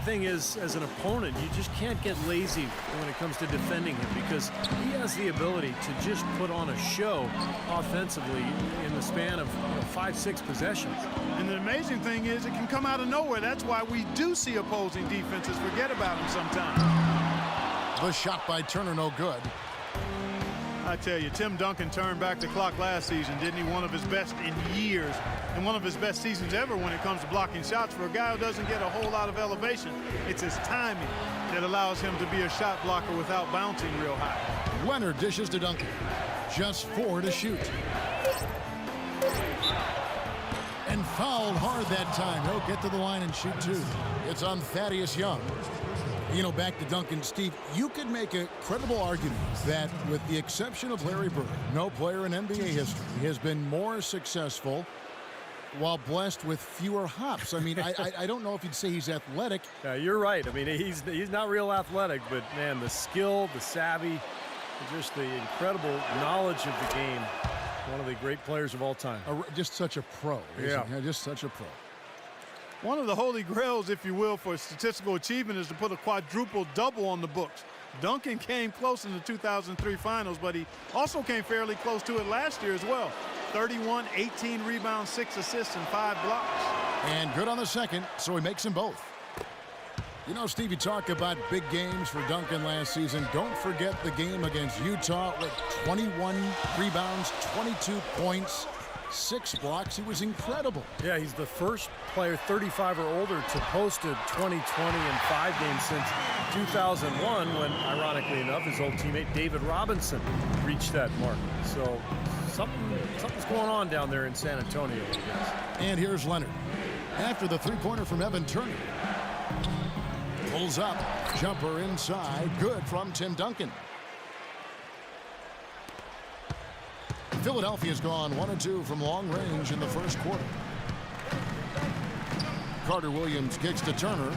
thing is, as an opponent, you just can't get lazy when it comes to defending him because he has the ability to just put on a show offensively in the span of 5-6 possessions. And the amazing thing is it can come out of nowhere. That's why we do see opposing defenses forget about him sometimes. The shot by Turner, no good. I tell you, Tim Duncan turned back the clock last season, didn't he? One of his best in years and one of his best seasons ever when it comes to blocking shots. For a guy who doesn't get a whole lot of elevation, it's his timing that allows him to be a shot blocker without bouncing real high. Leonard dishes to Duncan. Just 4 to shoot. And fouled hard that time. He'll get to the line and shoot 2. It's on Thaddeus Young. You know, back to Duncan, Steve, you could make a credible argument that with the exception of Larry Bird, no player in NBA history has been more successful while blessed with fewer hops. I mean, I don't know if you'd say he's athletic. Yeah, you're right. I mean, he's not real athletic, but, man, the skill, the savvy, just the incredible knowledge of the game. One of the great players of all time. Just such a pro. Yeah. Just such a pro. One of the holy grails, if you will, for statistical achievement is to put a quadruple double on the books. Duncan came close in the 2003 finals, but he also came fairly close to it last year as well. 31, 18 rebounds, 6 assists, and 5 blocks. And good on the second, so he makes them both. You know, Steve, you talk about big games for Duncan last season. Don't forget the game against Utah with 21 rebounds, 22 points. 6 blocks. He was incredible. Yeah, he's the first player 35 or older to post a 20, 20, and 5 games since 2001 when, ironically enough, his old teammate David Robinson reached that mark. So something's going on down there in San Antonio, I guess. And here's Leonard. After the three-pointer from Evan Turner. Pulls up. Jumper inside. Good from Tim Duncan. Philadelphia's gone 1 of 2 from long range in the first quarter. Carter Williams kicks to Turner.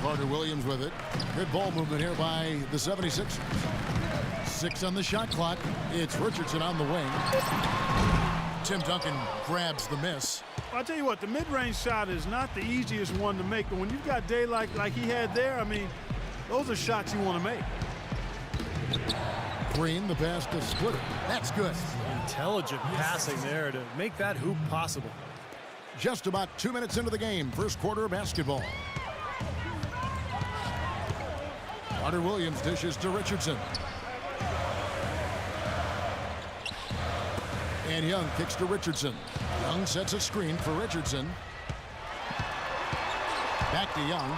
Carter Williams with it. Good ball movement here by the 76ers. 6 on the shot clock. It's Richardson on the wing. Tim Duncan grabs the miss. Well, I'll tell you what, the mid-range shot is not the easiest one to make, but when you've got daylight like he had there, I mean, those are shots you want to make. Green, the pass to Splitter. That's good. Intelligent passing there to make that hoop possible. Just about 2 minutes into the game. First quarter of basketball. Carter Williams dishes to Richardson. And Young kicks to Richardson. Young sets a screen for Richardson. Back to Young.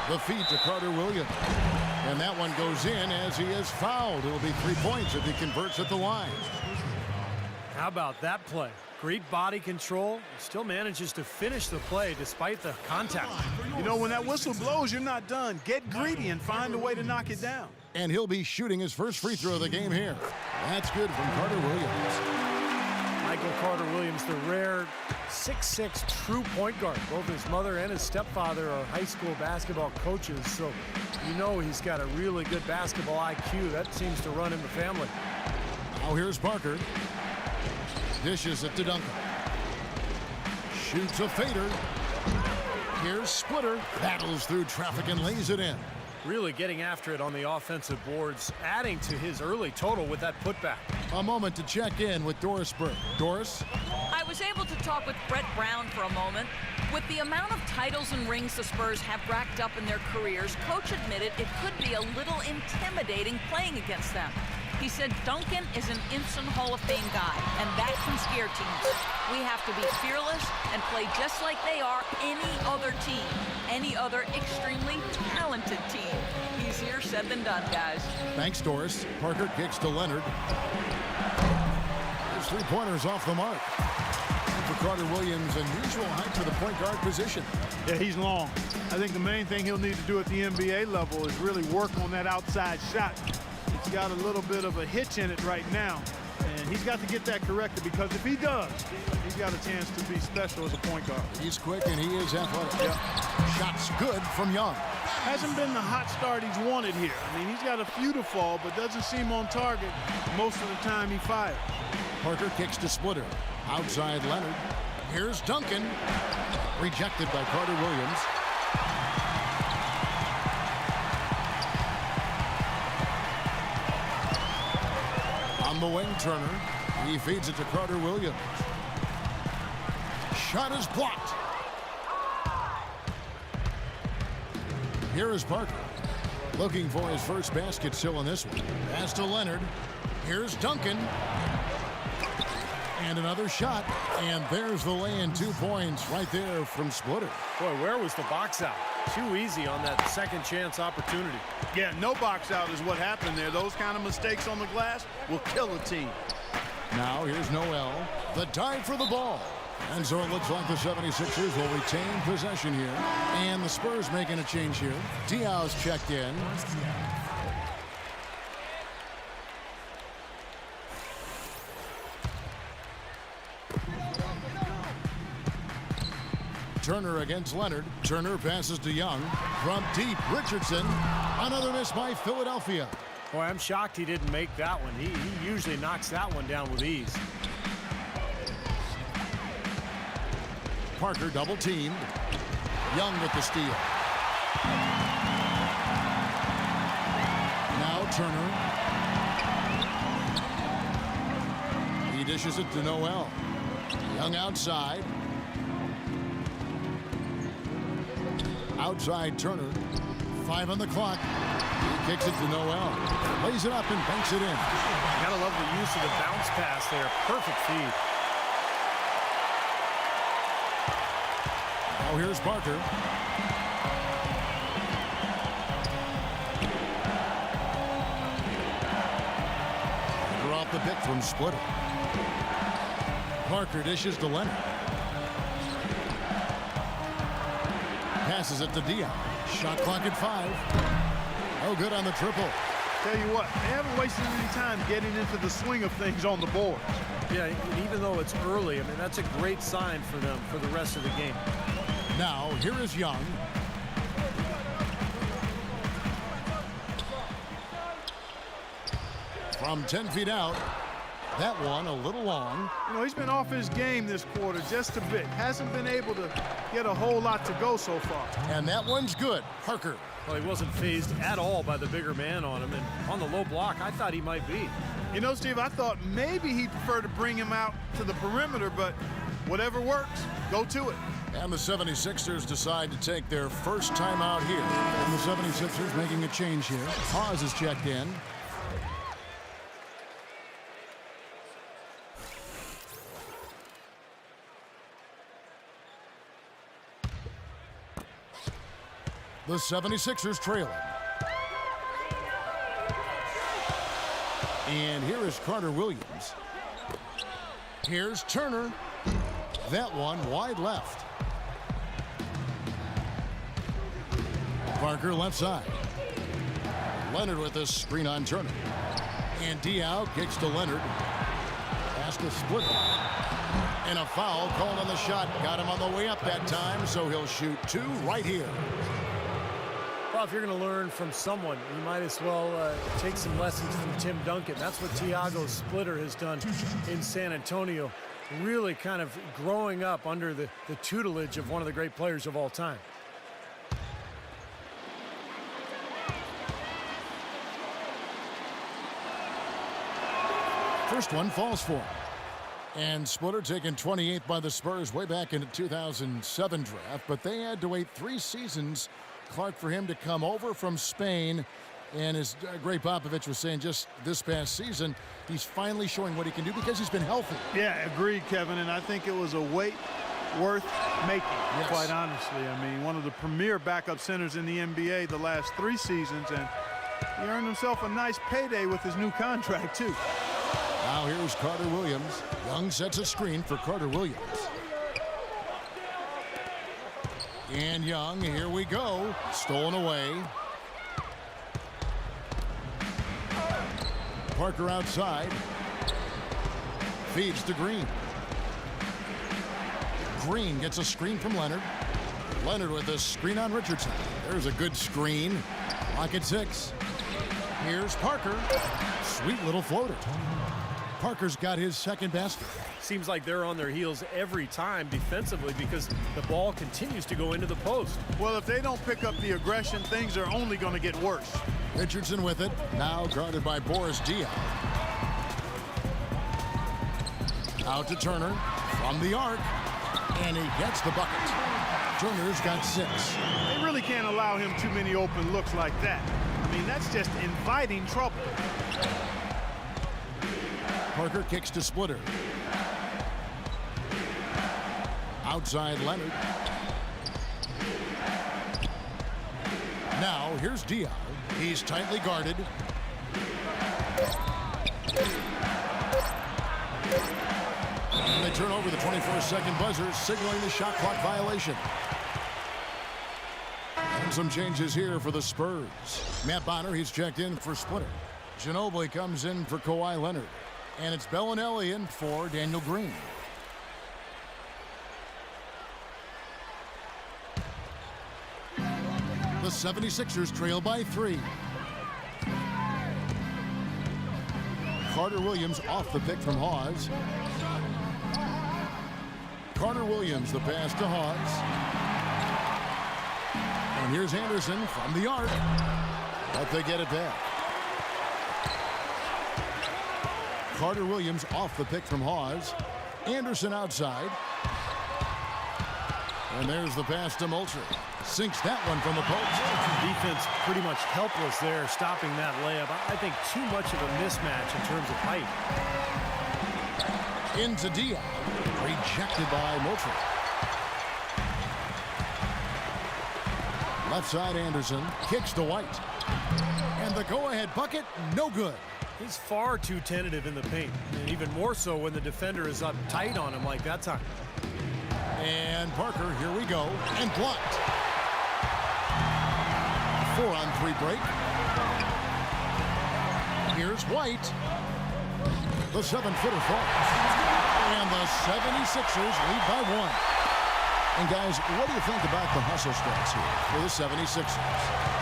The feed to Carter Williams. And that one goes in as he is fouled. It'll be 3 points if he converts at the line. How about that play? Great body control. Still manages to finish the play despite the contact. You know, when that whistle blows, you're not done. Get greedy and find a way to knock it down. And he'll be shooting his first free throw of the game here. That's good from Carter Williams. Michael Carter Williams, the rare 6'6" true point guard. Both his mother and his stepfather are high school basketball coaches, so you know he's got a really good basketball IQ. That seems to run in the family. Now here's Parker. Dishes it to Duncan. Shoots a fader. Here's Splitter. Battles through traffic and lays it in. Really getting after it on the offensive boards, adding to his early total with that putback. A moment to check in with Doris Burke. Doris? I was able to talk with Brett Brown for a moment. With the amount of titles and rings the Spurs have racked up in their careers, Coach admitted it could be a little intimidating playing against them. He said Duncan is an instant Hall of Fame guy, and that can scare teams. We have to be fearless and play just like they are any other team, any other extremely talented team. Easier said than done, guys. Thanks, Doris. Parker kicks to Leonard. His three-pointers off the mark. For Carter Williams, unusual height for the point guard position. Yeah, he's long. I think the main thing he'll need to do at the NBA level is really work on that outside shot. It's got a little bit of a hitch in it right now, and he's got to get that corrected, because if he does, he's got a chance to be special as a point guard. He's quick and he is athletic. Yep. Shots good from Young. Hasn't been the hot start he's wanted here. I mean, he's got a few to fall, but doesn't seem on target most of the time he fires. Parker kicks to Splitter. Outside Leonard. Here's Duncan. Rejected by Carter Williams. On the wing, Turner. He feeds it to Carter Williams. Shot is blocked. Here is Parker. Looking for his first basket still in this one. Pass to Leonard. Here's Duncan. And another shot. And there's the lay-in. 2 points right there from Splitter. Boy, where was the box out? Too easy on that second chance opportunity. Yeah, no box out is what happened there. Those kind of mistakes on the glass will kill a team. Now here's Noel. The dive for the ball. And so it looks like the 76ers will retain possession here. And the Spurs making a change here. Diaw's checked in. Turner against Leonard. Turner passes to Young. From deep, Richardson. Another miss by Philadelphia. Boy, I'm shocked he didn't make that one. He usually knocks that one down with ease. Parker double teamed. Young with the steal. Now Turner. He dishes it to Noel. Young outside. Outside Turner. 5 on the clock. He kicks it to Noel. Lays it up and banks it in. Gotta love the use of the bounce pass there. Perfect feed. Now here's Parker. Off the pick from Splitter. Parker dishes to Leonard. Passes it to Diaw. Shot clock at 5. Oh, good on the triple. Tell you what, they haven't wasted any time getting into the swing of things on the boards. Yeah, and even though it's early, I mean, that's a great sign for them for the rest of the game. Now, here is Young. From 10 feet out. That one a little long. You know, he's been off his game this quarter just a bit. Hasn't been able to get a whole lot to go so far. And that one's good. Parker. Well, he wasn't phased at all by the bigger man on him. And on the low block, I thought he might be. You know, Steve, I thought maybe he'd prefer to bring him out to the perimeter, but whatever works, go to it. And the 76ers decide to take their first time out here. And the 76ers making a change here. Pause is checked in. The 76ers trailing. And here is Carter Williams. Here's Turner. That one wide left. Parker left side. Leonard with a screen on Turner. And Diaw kicks to Leonard. Pass to Splitter. And a foul called on the shot. Got him on the way up that time, so he'll shoot 2 right here. Well, if you're going to learn from someone, you might as well take some lessons from Tim Duncan. That's what Thiago Splitter has done in San Antonio, really kind of growing up under the tutelage of one of the great players of all time. First one falls for him. And Splitter taken 28th by the Spurs way back in the 2007 draft, but they had to wait 3 seasons, Clark, for him to come over from Spain. And as Greg Popovich was saying just this past season, he's finally showing what he can do because he's been healthy. Yeah, agreed, Kevin. And I think it was a wait worth making, yes, quite honestly. I mean, one of the premier backup centers in the NBA the last 3 seasons, and he earned himself a nice payday with his new contract, too. Now here's Carter Williams. Young sets a screen for Carter Williams. And Young, here we go. Stolen away. Parker outside. Feeds to Green. Green gets a screen from Leonard. Leonard with a screen on Richardson. There's a good screen. Lock at 6. Here's Parker. Sweet little floater. Parker's got his second basket. Seems like they're on their heels every time defensively because the ball continues to go into the post. Well, if they don't pick up the aggression, things are only going to get worse. Richardson with it, now guarded by Boris Diaw. Out to Turner from the arc, and he gets the bucket. Turner's got 6. They really can't allow him too many open looks like that. I mean, that's just inviting trouble. Parker kicks to Splitter. Outside Leonard. Now here's Diaw. He's tightly guarded. And they turn over the 21st-second buzzer, signaling the shot clock violation. And some changes here for the Spurs. Matt Bonner, he's checked in for Splitter. Ginobili comes in for Kawhi Leonard. And it's Bellinelli in for Daniel Green. The 76ers trail by 3. Carter Williams off the pick from Hawes. Carter Williams, the pass to Hawes. And here's Anderson from the arc. But they get it back. Carter Williams off the pick from Hawes. Anderson outside. And there's the pass to Moultrie. Sinks that one from the post. Defense pretty much helpless there, stopping that layup. I think too much of a mismatch in terms of height. Into Diaw. Rejected by Moultrie. Left side Anderson. Kicks to White. And the go-ahead bucket, no good. He's far too tentative in the paint, and even more so when the defender is up tight on him like that time. And Parker, here we go, and blocked. 4-on-3 break. Here's White. The 7-footer falls. And the 76ers lead by 1. And guys, what do you think about the hustle strikes here for the 76ers?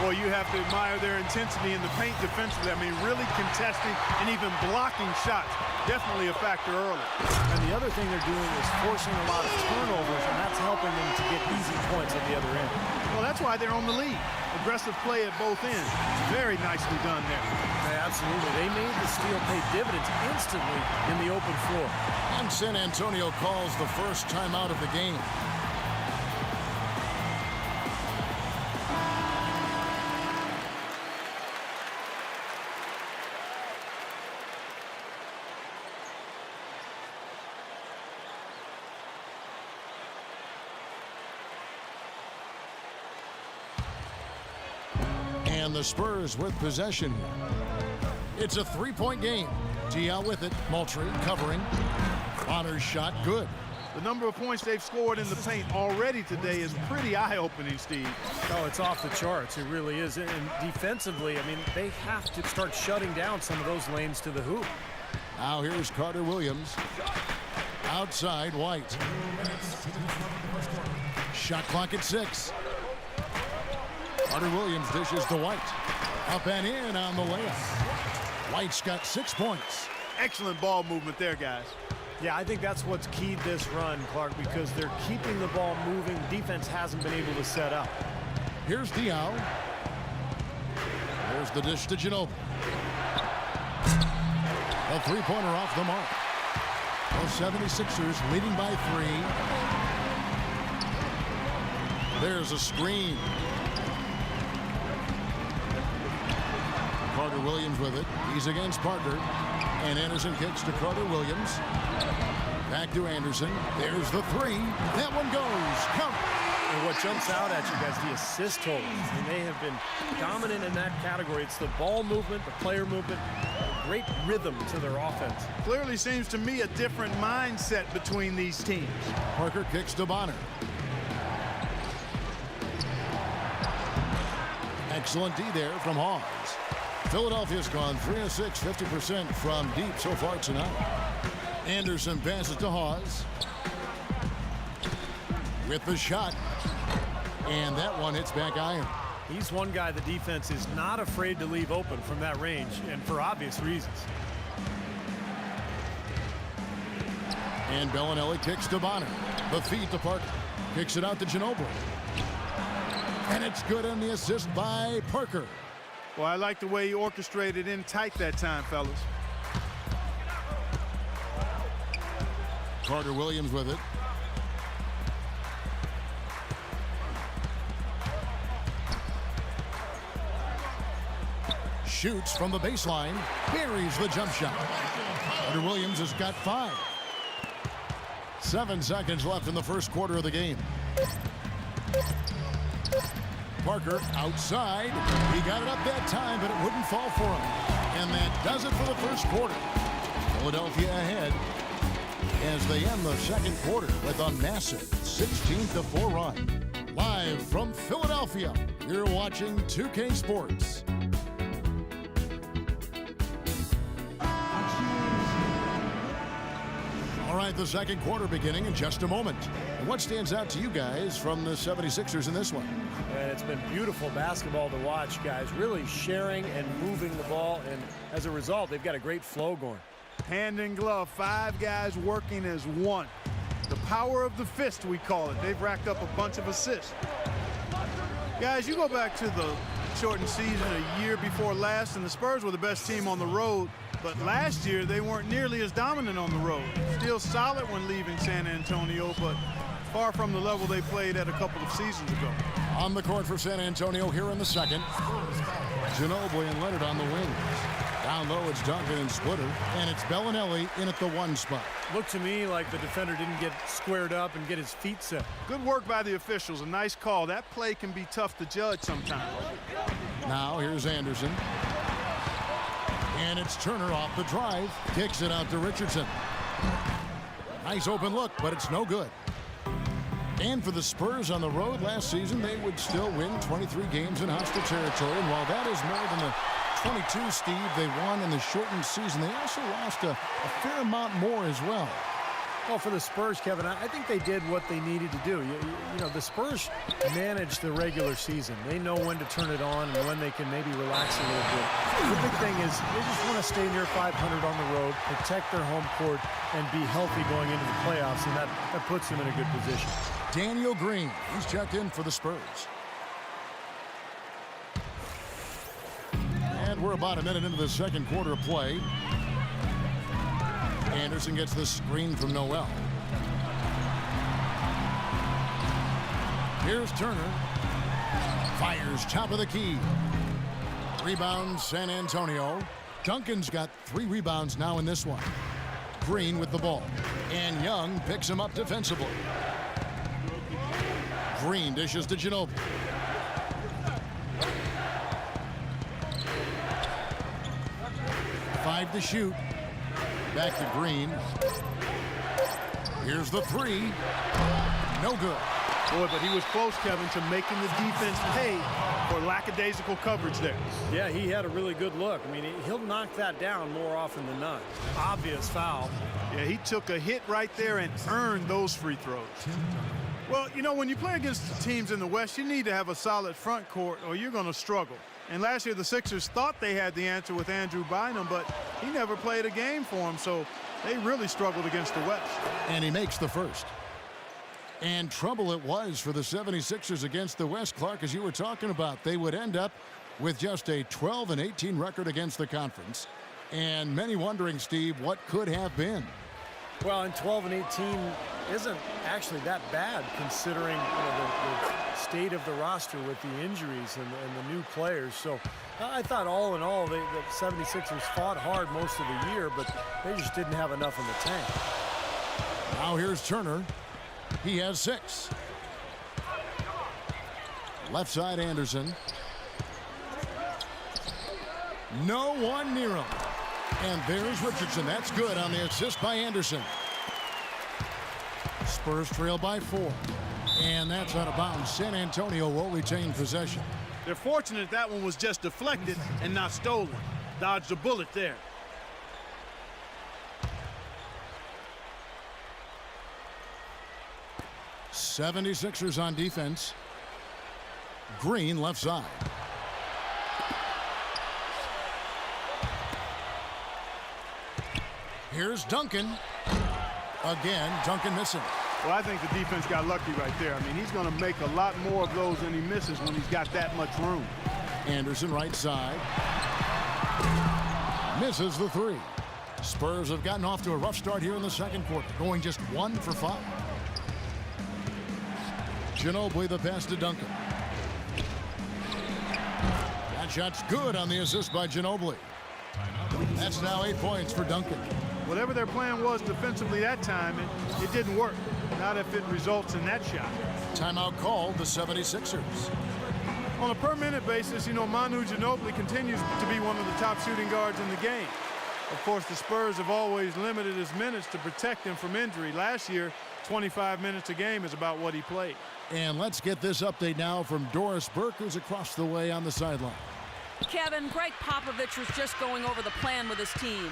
Well, you have to admire their intensity in the paint defensively. I mean, really contesting and even blocking shots. Definitely a factor early. And the other thing they're doing is forcing a lot of turnovers, and that's helping them to get easy points at the other end. Well, that's why they're on the lead. Aggressive play at both ends. Very nicely done there. Yeah, absolutely. They made the steal pay dividends instantly in the open floor. And San Antonio calls the first timeout of the game. And the Spurs with possession. It's a 3-point game. Diaw with it. Moultrie covering. Bonner's shot good. The number of points they've scored in the paint already today is pretty eye-opening, Steve. Oh, it's off the charts. It really is. And defensively, I mean, they have to start shutting down some of those lanes to the hoop. Now here's Carter Williams. Outside White. Shot clock at 6. Carter Williams dishes to White. Up and in on the layup. White's got 6 points. Excellent ball movement there, guys. Yeah, I think that's what's keyed this run, Clark, because they're keeping the ball moving. Defense hasn't been able to set up. Here's Diaw. There's the dish to Ginobili. A three-pointer off the mark. The 76ers leading by 3. There's a screen. Carter Williams with it. He's against Parker. And Anderson kicks to Carter Williams. Back to Anderson. There's the 3. That one goes. Count. And what jumps out at you guys, the assist totals. And they have been dominant in that category. It's the ball movement, the player movement, great rhythm to their offense. Clearly seems to me a different mindset between these teams. Parker kicks to Bonner. Excellent D there from Hawes. Philadelphia's gone 3 of 6, 50% from deep so far tonight. Anderson passes to Hawes. With the shot. And that one hits back iron. He's one guy the defense is not afraid to leave open from that range, and for obvious reasons. And Bellinelli kicks to Bonner. The feed to Parker. Kicks it out to Ginobili. And it's good on the assist by Parker. Well, I like the way he orchestrated in tight that time, fellas. Carter Williams with it. Shoots from the baseline. Buries the jump shot. Carter Williams has got 5. 7 seconds left in the first quarter of the game. Parker outside. He got it up that time, but it wouldn't fall for him. And that does it for the first quarter. Philadelphia ahead as they end the second quarter with a massive 16-4 run. Live from Philadelphia, you're watching 2K Sports. All right, the second quarter beginning in just a moment. And what stands out to you guys from the 76ers in this one? And it's been beautiful basketball to watch, guys. Really sharing and moving the ball, and as a result, they've got a great flow going. Hand in glove, 5 guys working as one. The power of the fist, we call it. They've racked up a bunch of assists. Guys, you go back to the shortened season a year before last, and the Spurs were the best team on the road. But last year, they weren't nearly as dominant on the road. Still solid when leaving San Antonio, but far from the level they played at a couple of seasons ago. On the court for San Antonio here in the second. Ginobili and Leonard on the wings. Down low, it's Duncan and Splitter, and it's Bellinelli in at the 1 spot. Looked to me like the defender didn't get squared up and get his feet set. Good work by the officials. A nice call. That play can be tough to judge sometimes. Now here's Anderson. And it's Turner off the drive. Kicks it out to Richardson. Nice open look, but it's no good. And for the Spurs on the road last season, they would still win 23 games in hostile territory. And while that is more than the 22, Steve, they won in the shortened season, they also lost a fair amount more as well. Well, for the Spurs, Kevin, I think they did what they needed to do. You know, the Spurs manage the regular season. They know when to turn it on and when they can maybe relax a little bit. The big thing is they just want to stay near 500 on the road, protect their home court, and be healthy going into the playoffs, and that puts them in a good position. Daniel Green, he's checked in for the Spurs. And we're about a minute into the second quarter of play. Anderson gets the screen from Noel. Here's Turner. Fires top of the key. Rebound San Antonio. Duncan's got 3 rebounds now in this one. Green with the ball. And Young picks him up defensively. Green dishes to Ginobili. Five to shoot. Back to Green. Here's the 3. No good. Boy, but he was close, Kevin, to making the defense pay for lackadaisical coverage there. Yeah, he had a really good look. I mean, he'll knock that down more often than not. Obvious foul. Yeah, he took a hit right there and earned those free throws. Well, you know, when you play against the teams in the West, you need to have a solid front court or you're going to struggle. And last year, the Sixers thought they had the answer with Andrew Bynum, but he never played a game for him, so they really struggled against the West. And he makes the first. And trouble it was for the 76ers against the West, Clark, as you were talking about. They would end up with just a 12-18 record against the conference. And many wondering, Steve, what could have been. Well, and 12-18 isn't actually that bad considering the state of the roster with the injuries and the new players. So I thought all in all, the 76ers fought hard most of the year, but they just didn't have enough in the tank. Now here's Turner. He has 6. Left side Anderson. No one near him. And there's Richardson. That's good on the assist by Anderson. Spurs trail by 4. And that's out of bounds. San Antonio will retain possession. They're fortunate that one was just deflected and not stolen. Dodged a bullet there. '76ers on defense. Green left side. Here's Duncan. Again, Duncan missing. Well, I think the defense got lucky right there. I mean, he's going to make a lot more of those than he misses when he's got that much room. Anderson right side. Misses the three. Spurs have gotten off to a rough start here in the second quarter, going just 1 for 5. Ginobili the pass to Duncan. That shot's good on the assist by Ginobili. That's now 8 points for Duncan. Whatever their plan was defensively that time, it didn't work. Not if it results in that shot. Timeout called the 76ers. On a per-minute basis, you know, Manu Ginobili continues to be one of the top shooting guards in the game. Of course, the Spurs have always limited his minutes to protect him from injury. Last year, 25 minutes a game is about what he played. And let's get this update now from Doris Burke, who's across the way on the sideline. Kevin, Greg Popovich was just going over the plan with his team.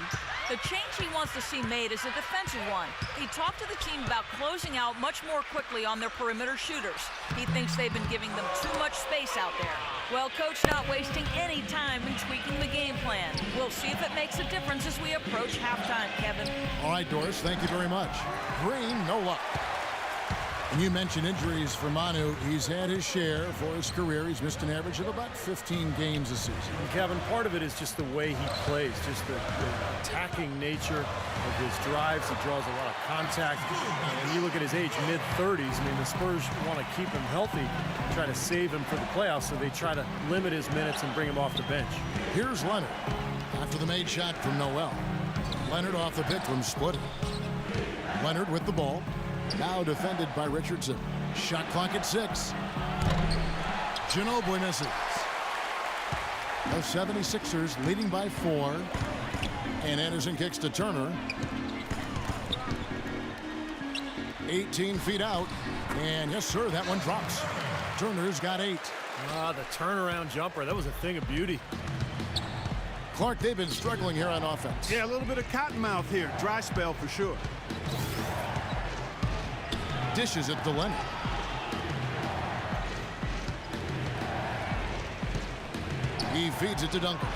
The change he wants to see made is a defensive one. He talked to the team about closing out much more quickly on their perimeter shooters. He thinks they've been giving them too much space out there. Well, Coach not wasting any time in tweaking the game plan. We'll see if it makes a difference as we approach halftime, Kevin. All right, Doris, thank you very much. Green, no luck. And you mentioned injuries for Manu. He's had his share for his career. He's missed an average of about 15 games a season. And Kevin, part of it is just the way he plays, just the attacking nature of his drives. He draws a lot of contact. And you look at his age, mid-30s. I mean, the Spurs want to keep him healthy, try to save him for the playoffs, so they try to limit his minutes and bring him off the bench. Here's Leonard after the made shot from Noel. Leonard off the pick from splitting. Leonard with the ball. Now defended by Richardson. Shot clock at 6. Ginobili misses. The 76ers leading by 4. And Anderson kicks to Turner. 18 feet out. And yes, sir, that one drops. Turner's got 8. The turnaround jumper, that was a thing of beauty. Clark, they've been struggling here on offense. Yeah, a little bit of cottonmouth here. Dry spell for sure. Dishes it to Leonard. He feeds it to Duncan.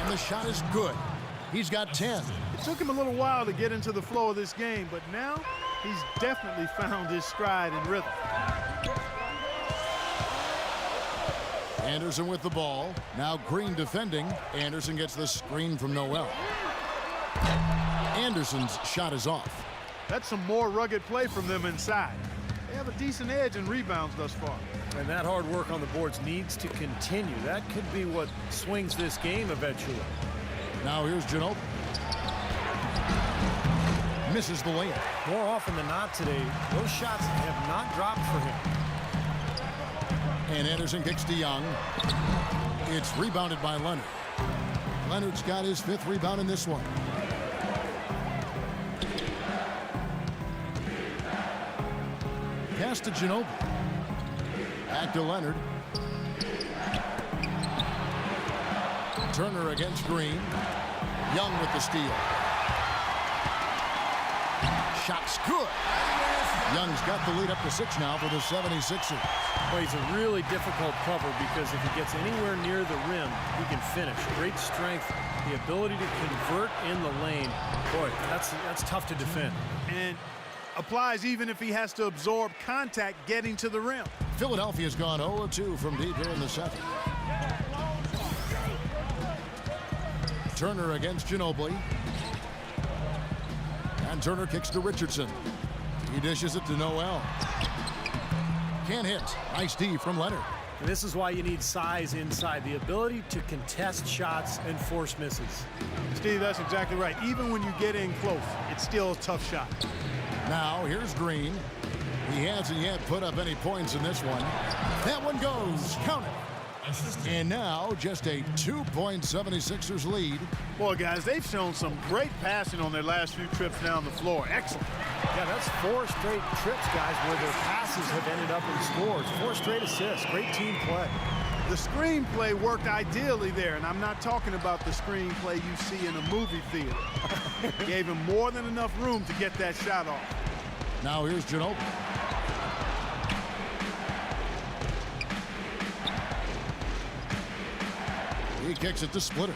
And the shot is good. He's got 10. It took him a little while to get into the flow of this game, but now he's definitely found his stride and rhythm. Anderson with the ball. Now Green defending. Anderson gets the screen from Noel. Anderson's shot is off. That's some more rugged play from them inside. They have a decent edge in rebounds thus far. And that hard work on the boards needs to continue. That could be what swings this game eventually. Now here's Ginobili. Misses the layup. More often than not today, those shots have not dropped for him. And Anderson kicks to Young. It's rebounded by Leonard. Leonard's got his 5th rebound in this one. Pass to Ginobili. Back to Leonard. Turner against Green. Young with the steal. Shot's good. Young's got the lead up to 6 now for the 76ers. Well, he's a really difficult cover because if he gets anywhere near the rim, he can finish. Great strength, the ability to convert in the lane. Boy, that's tough to defend. And applies even if he has to absorb contact getting to the rim. Philadelphia's gone 0-2 from deep here in the 7th. Turner against Ginobili. And Turner kicks to Richardson. He dishes it to Noel. Can't hit. Nice D from Leonard. And this is why you need size inside, the ability to contest shots and force misses. Steve, that's exactly right. Even when you get in close, it's still a tough shot. Now here's Green. He hasn't yet put up any points in this one. That one goes. Count it. And now just a 2-point 76ers lead. Boy, guys, they've shown some great passing on their last few trips down the floor. Excellent. Yeah, that's 4 straight trips, guys, where their passes have ended up in scores. 4 straight assists. Great team play. The screenplay worked ideally there, and I'm not talking about the screenplay you see in a movie theater. Gave him more than enough room to get that shot off. Now here's Ginobili. He kicks it to Splitter.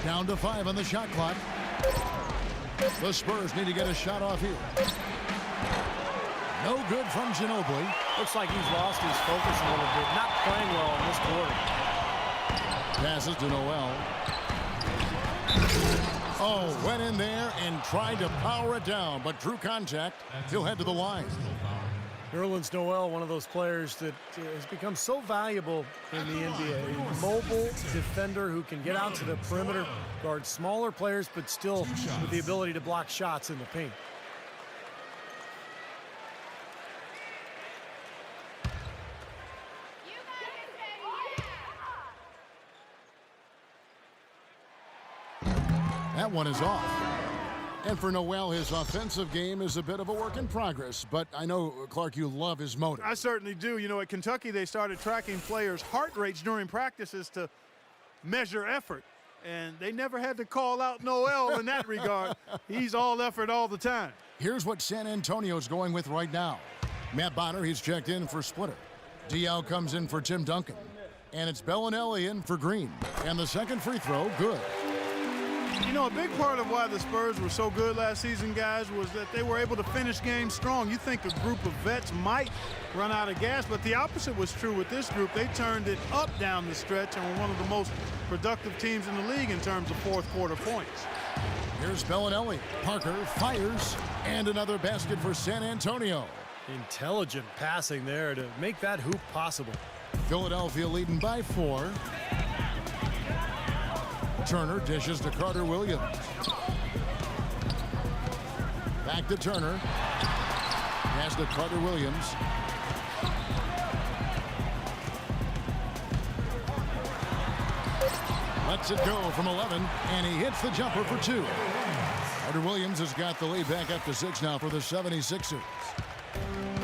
Down to 5 on the shot clock. The Spurs need to get a shot off here. No good from Ginobili. Looks like he's lost his focus a little bit. Not playing well in this quarter. Passes to Noel. Oh, went in there and tried to power it down, but drew contact. He'll head to the line. Nerlens Noel, one of those players that has become so valuable in the NBA. A mobile defender who can get out to the perimeter, guard smaller players, but still with the ability to block shots in the paint. That one is off. And for Noel, his offensive game is a bit of a work in progress. But I know, Clark, you love his motor. I certainly do. You know, at Kentucky, they started tracking players' heart rates during practices to measure effort. And they never had to call out Noel in that regard. He's all effort all the time. Here's what San Antonio's going with right now. Matt Bonner, he's checked in for Splitter. Diaw comes in for Tim Duncan. And it's Bellinelli in for Green. And the second free throw, good. You know, a big part of why the Spurs were so good last season, guys, was that they were able to finish games strong. You think a group of vets might run out of gas, but the opposite was true with this group. They turned it up down the stretch and were one of the most productive teams in the league in terms of fourth quarter points. Here's Bellinelli. Parker fires, and another basket for San Antonio. Intelligent passing there to make that hoop possible. Philadelphia leading by 4. Turner dishes to Carter Williams. Back to Turner. Pass to Carter Williams. Lets it go from 11, and he hits the jumper for 2. Carter Williams has got the lead back up to 6 now for the 76ers.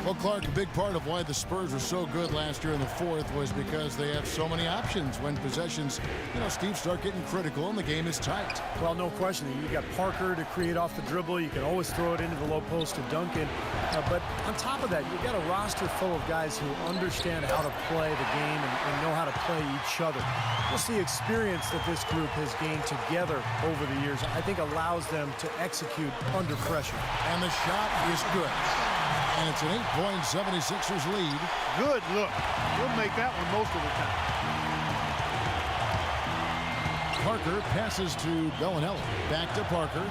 Well, Clark, a big part of why the Spurs were so good last year in the fourth was because they have so many options when possessions, Steve, start getting critical and the game is tight. Well, no question. You got Parker to create off the dribble. You can always throw it into the low post to Duncan. But on top of that, you've got a roster full of guys who understand how to play the game and know how to play each other. Just the experience that this group has gained together over the years, I think allows them to execute under pressure. And the shot is good. And it's an 8-point 76ers lead. Good look. We'll make that one most of the time. Parker passes to Bellinelli. Back to Parker.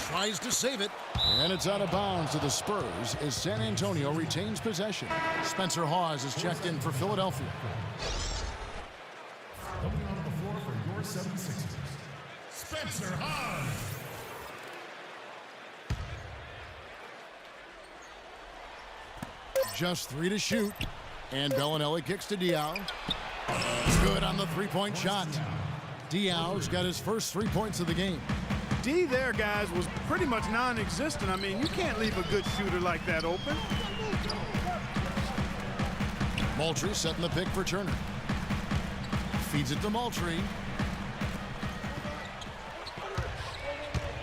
Tries to save it. And it's out of bounds to the Spurs as San Antonio retains possession. Spencer Hawes is checked in for Philadelphia. Coming onto the floor for your 76ers, Spencer Hawes. Just 3 to shoot. And Bellinelli kicks to Diaw. Good on the three-point shot. Diaw's got his first 3 points of the game. D there, guys, was pretty much non-existent. I mean, you can't leave a good shooter like that open. Moultrie setting the pick for Turner. Feeds it to Moultrie.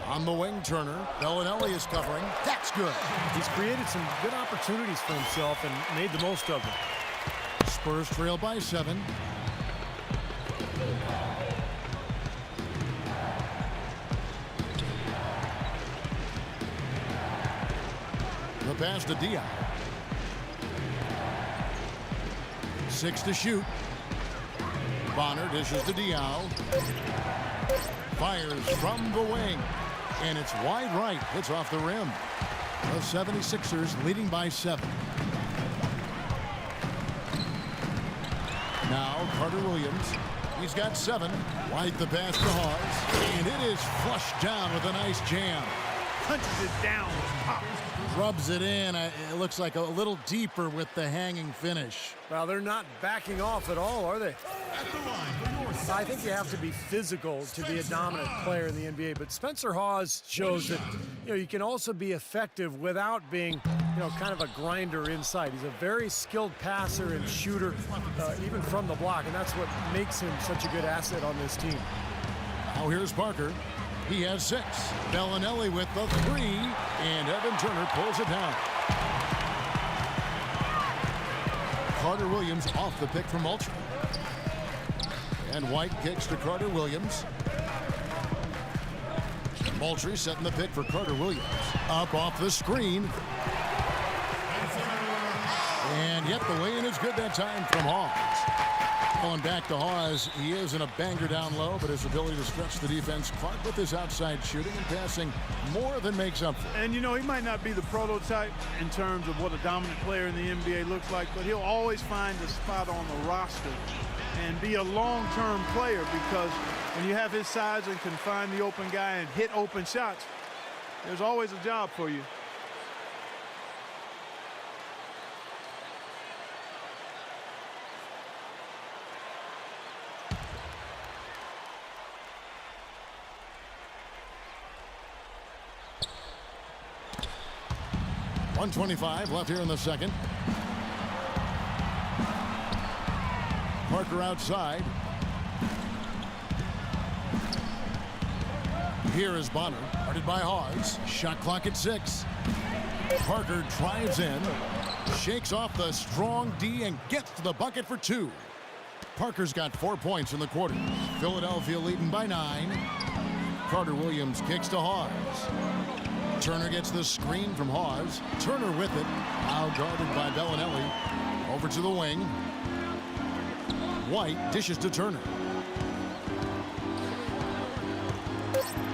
On the wing, Turner. Bellinelli is covering. That's good. He's created some good opportunities for himself and made the most of them. Spurs trail by 7. The pass to Diaw. 6 to shoot. Bonner dishes to Diaw. Fires from the wing. And it's wide right. It's off the rim. The 76ers leading by 7. Now Carter Williams. He's got 7. Right the pass to Hawes. And it is flushed down with a nice jam. Punches it down. Pop. Rubs it in. It looks like a little deeper with the hanging finish. Well, they're not backing off at all, are they? At the line for your I think you have to be physical to be a dominant player in the NBA, but Spencer Hawes shows that you can also be effective without being kind of a grinder inside. He's a very skilled passer and shooter, even from the block, and that's what makes him such a good asset on this team. Now here's Parker. He has 6. Bellinelli with the 3, and Evan Turner pulls it down. Carter Williams off the pick from Moultrie. And White kicks to Carter Williams. Moultrie setting the pick for Carter Williams. Up off the screen. And yet the weigh-in is good that time from Hawes. Going back to Hawes, he is in a banger down low, but his ability to stretch the defense caught with his outside shooting and passing more than makes up for it. And, you know, he might not be the prototype in terms of what a dominant player in the NBA looks like, but he'll always find a spot on the roster and be a long-term player, because when you have his size and can find the open guy and hit open shots, there's always a job for you. .125 left here in the second. Parker outside. Here is Bonner, guarded by Hawes. Shot clock at 6. Parker drives in, shakes off the strong D and gets to the bucket for 2. Parker's got 4 points in the quarter. Philadelphia leading by 9. Carter Williams kicks to Hawes. Turner gets the screen from Hawes. Turner with it. Now guarded by Bellinelli. Over to the wing. White dishes to Turner.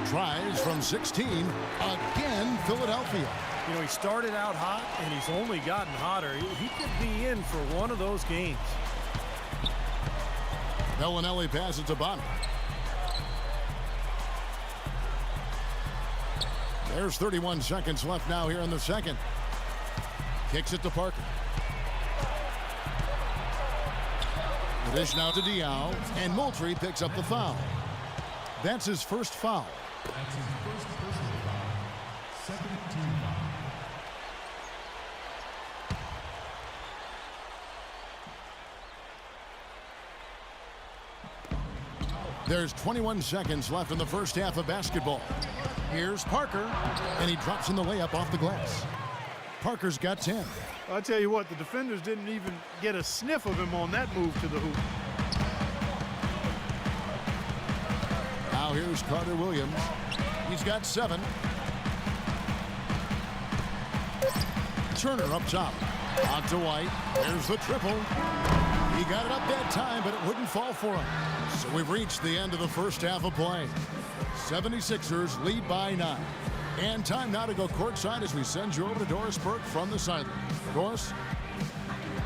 Tries from 16. Again, Philadelphia. You know, he started out hot, and he's only gotten hotter. He could be in for one of those games. Bellinelli passes to Bonner. There's 31 seconds left now here in the second. Kicks it to Parker. The dish now to Diaw, and Moultrie picks up the foul. That's his first foul. That's his first personal foul. Second team foul. There's 21 seconds left in the first half of basketball. Here's Parker, and he drops in the layup off the glass. Parker's got 10. I'll tell you what, the defenders didn't even get a sniff of him on that move to the hoop. Now here's Carter Williams. He's got 7. Turner up top. On to White. There's the triple. He got it up that time, but it wouldn't fall for him. So we've reached the end of the first half of play. 76ers lead by 9. And time now to go courtside as we send you over to Doris Burke from the sideline. Doris?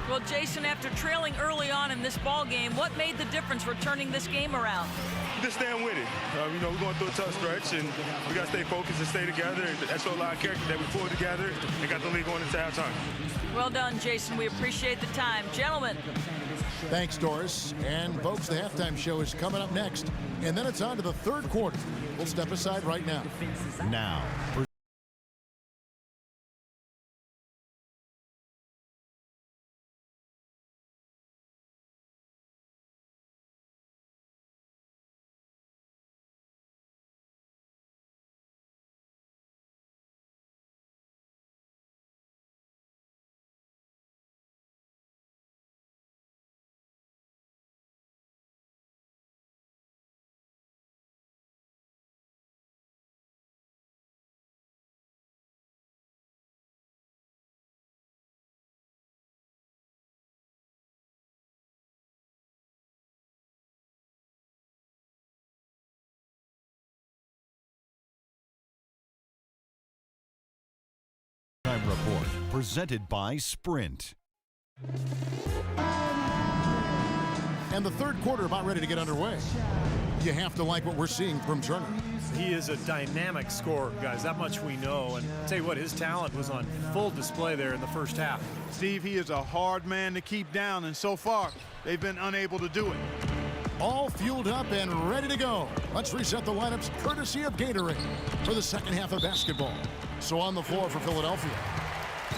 Well, Jason, after trailing early on in this ball game, what made the difference for turning this game around? Just staying with it. You know, we're going through a tough stretch, and we got to stay focused and stay together. And that showed a lot of character that we pulled together and got the lead going into halftime. Well done, Jason. We appreciate the time. Gentlemen. Thanks, Doris. And, folks, the halftime show is coming up next. And then it's on to the third quarter. We'll step aside right now. Now. Report presented by Sprint. And the third quarter about ready to get underway. You have to like what we're seeing from Turner. He is a dynamic scorer, guys. That much we know. And I'll tell you what, his talent was on full display there in the first half. Steve, he is a hard man to keep down, and so far, they've been unable to do it. All fueled up and ready to go. Let's reset the lineups courtesy of Gatorade for the second half of basketball. So on the floor for Philadelphia,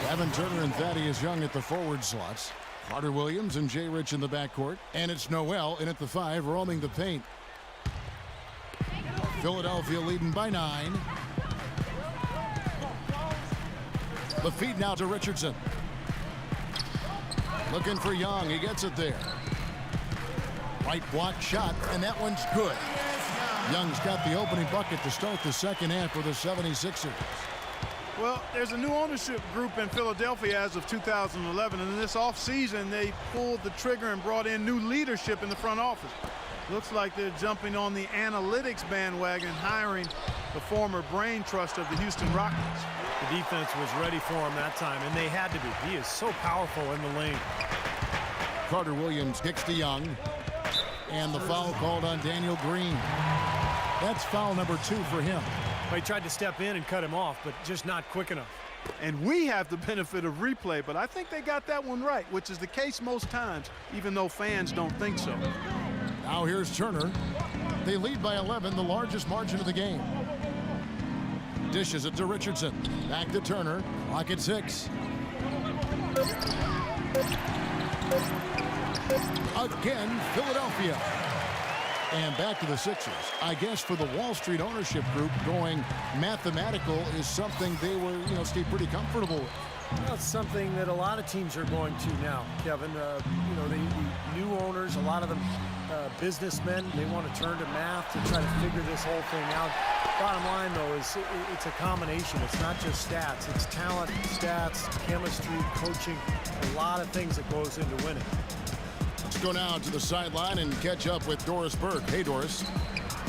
Gavin Turner and Thaddeus Young at the forward slots. Carter Williams and Jay Rich in the backcourt. And it's Noel in at the 5, roaming the paint. Philadelphia leading by 9. The feed now to Richardson. Looking for Young. He gets it there. Right block shot, and that one's good. Young's got the opening bucket to start the second half for the 76ers. Well, there's a new ownership group in Philadelphia as of 2011, and in this offseason, they pulled the trigger and brought in new leadership in the front office. Looks like they're jumping on the analytics bandwagon, hiring the former brain trust of the Houston Rockets. The defense was ready for him that time, and they had to be. He is so powerful in the lane. Carter Williams kicks to Young, and the foul called on Daniel Green. That's foul number 2 for him. He tried to step in and cut him off, but just not quick enough. And we have the benefit of replay, but I think they got that one right, which is the case most times, even though fans don't think so. Now here's Turner. They lead by 11, the largest margin of the game. Dishes it to Richardson. Back to Turner. Clock at 6. Again, Philadelphia. And back to the Sixers. I guess for the Wall Street ownership group, going mathematical is something they were, Steve, pretty comfortable with. Well, it's something that a lot of teams are going to now, Kevin. The new owners, a lot of them businessmen, they want to turn to math to try to figure this whole thing out. Bottom line, though, is it's a combination. It's not just stats. It's talent, stats, chemistry, coaching, a lot of things that goes into winning. Let's go now to the sideline and catch up with Doris Burke. Hey, Doris.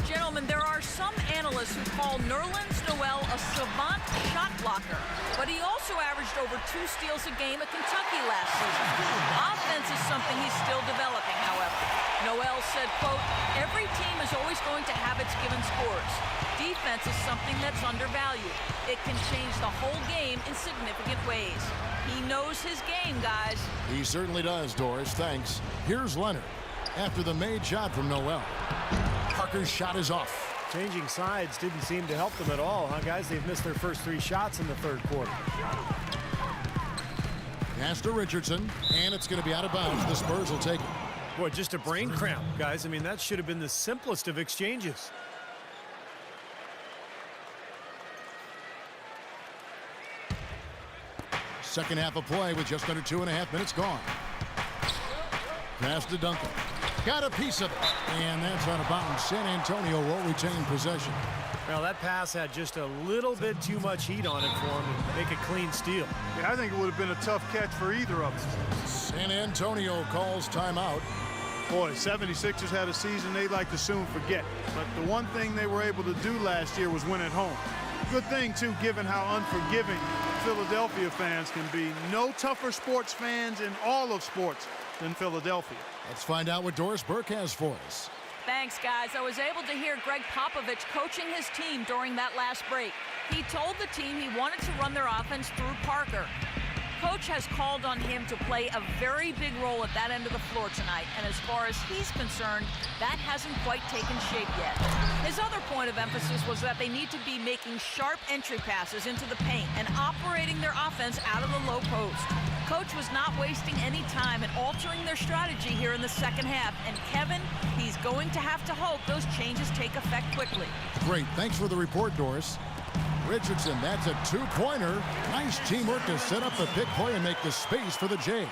Gentlemen, there are some analysts who call Nerlens Noel a savant shot blocker, but he also averaged over 2 steals a game at Kentucky last season. Offense is something he's still developing, however. Noel said, quote, "Every team is always going to have its given scores. Defense is something that's undervalued. It can change the whole game in significant ways. He knows his game, guys." He certainly does, Doris. Thanks. Here's Leonard after the made shot from Noel. Parker's shot is off. Changing sides didn't seem to help them at all, huh, guys? They've missed their first 3 shots in the third quarter. Pass to Richardson, and it's going to be out of bounds. The Spurs will take it. Boy, just a brain cramp, guys. I mean, that should have been the simplest of exchanges. Second half of play with just under 2.5 minutes gone. Pass to Duncan. Got a piece of it. And that's out of bounds. San Antonio will retain possession. Well, that pass had just a little bit too much heat on it for him to make a clean steal. Yeah, I think it would have been a tough catch for either of them. San Antonio calls timeout. Boy, 76ers had a season they'd like to soon forget. But the one thing they were able to do last year was win at home. Good thing, too, given how unforgiving Philadelphia fans can be. No tougher sports fans in all of sports than Philadelphia. Let's find out what Doris Burke has for us. Thanks, guys. I was able to hear Greg Popovich coaching his team during that last break. He told the team he wanted to run their offense through Parker. Coach has called on him to play a very big role at that end of the floor tonight, and as far as he's concerned, that hasn't quite taken shape yet. His other point of emphasis was that they need to be making sharp entry passes into the paint and operating their offense out of the low post. Coach was not wasting any time in altering their strategy here in the second half, and Kevin, he's going to have to hope those changes take effect quickly. Great. Thanks for the report, Doris. Richardson, that's a 2-pointer. Nice teamwork to set up the pick play and make the space for the J.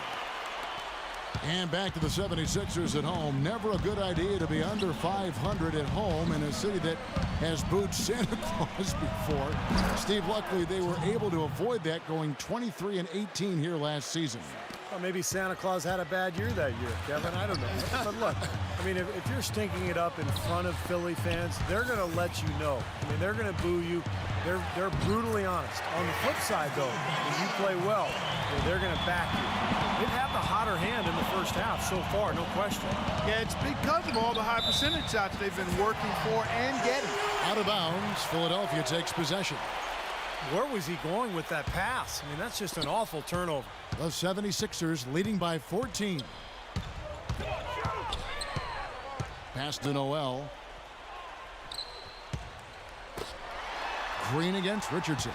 And back to the 76ers at home. Never a good idea to be under 500 at home in a city that has booed Santa Claus before. Steve, luckily they were able to avoid that, going 23-18 here last season. Well, maybe Santa Claus had a bad year that year, Kevin. I don't know. But look, I mean, if you're stinking it up in front of Philly fans, they're going to let you know. I mean, they're going to boo you. They're brutally honest. On the flip side, though, when you play well, they're going to back you. They've had the hotter hand in the first half so far, no question. Yeah, it's because of all the high percentage shots they've been working for and getting. Out of bounds, Philadelphia takes possession. Where was he going with that pass? I mean, that's just an awful turnover. The 76ers leading by 14. Pass to Noel. Green against Richardson.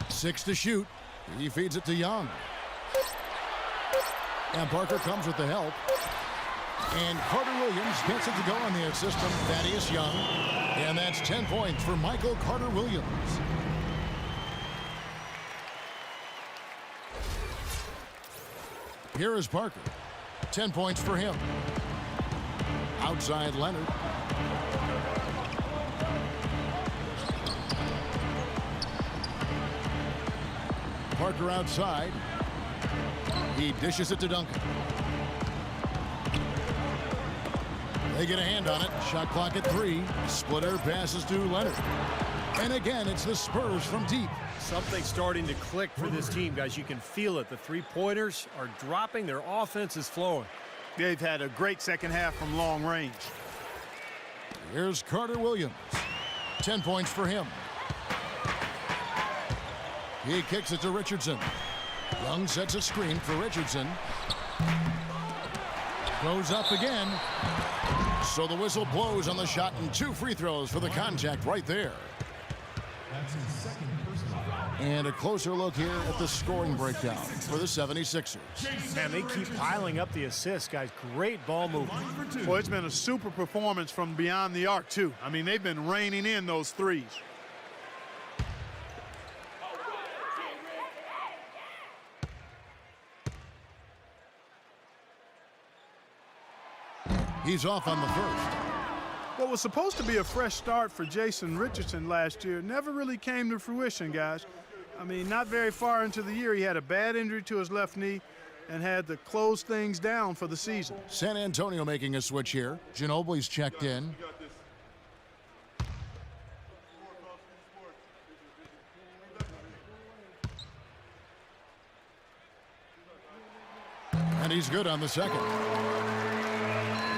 6 to shoot. He feeds it to Young. And Parker comes with the help. And Carter Williams gets it to go on the assist from Thaddeus Young. And that's 10 points for Michael Carter Williams. Here is Parker. 10 points for him. Outside Leonard. Parker outside. He dishes it to Duncan. They get a hand on it. Shot clock at 3. Splitter passes to Leonard. And again, it's the Spurs from deep. Something's starting to click for this team, guys. You can feel it. The three-pointers are dropping. Their offense is flowing. They've had a great second half from long range. Here's Carter Williams. 10 points for him. He kicks it to Richardson. Young sets a screen for Richardson. Goes up again. So the whistle blows on the shot and 2 free throws for the contact right there. That's his second personal foul. And a closer look here at the scoring breakdown for the 76ers. Man, they keep piling up the assists, guys. Great ball movement. Well, it's been a super performance from beyond the arc, too. I mean, they've been raining in those threes. He's off on the first. What was supposed to be a fresh start for Jason Richardson last year never really came to fruition, guys. I mean, not very far into the year, he had a bad injury to his left knee and had to close things down for the season. San Antonio making a switch here. Ginobili's checked in. And he's good on the second.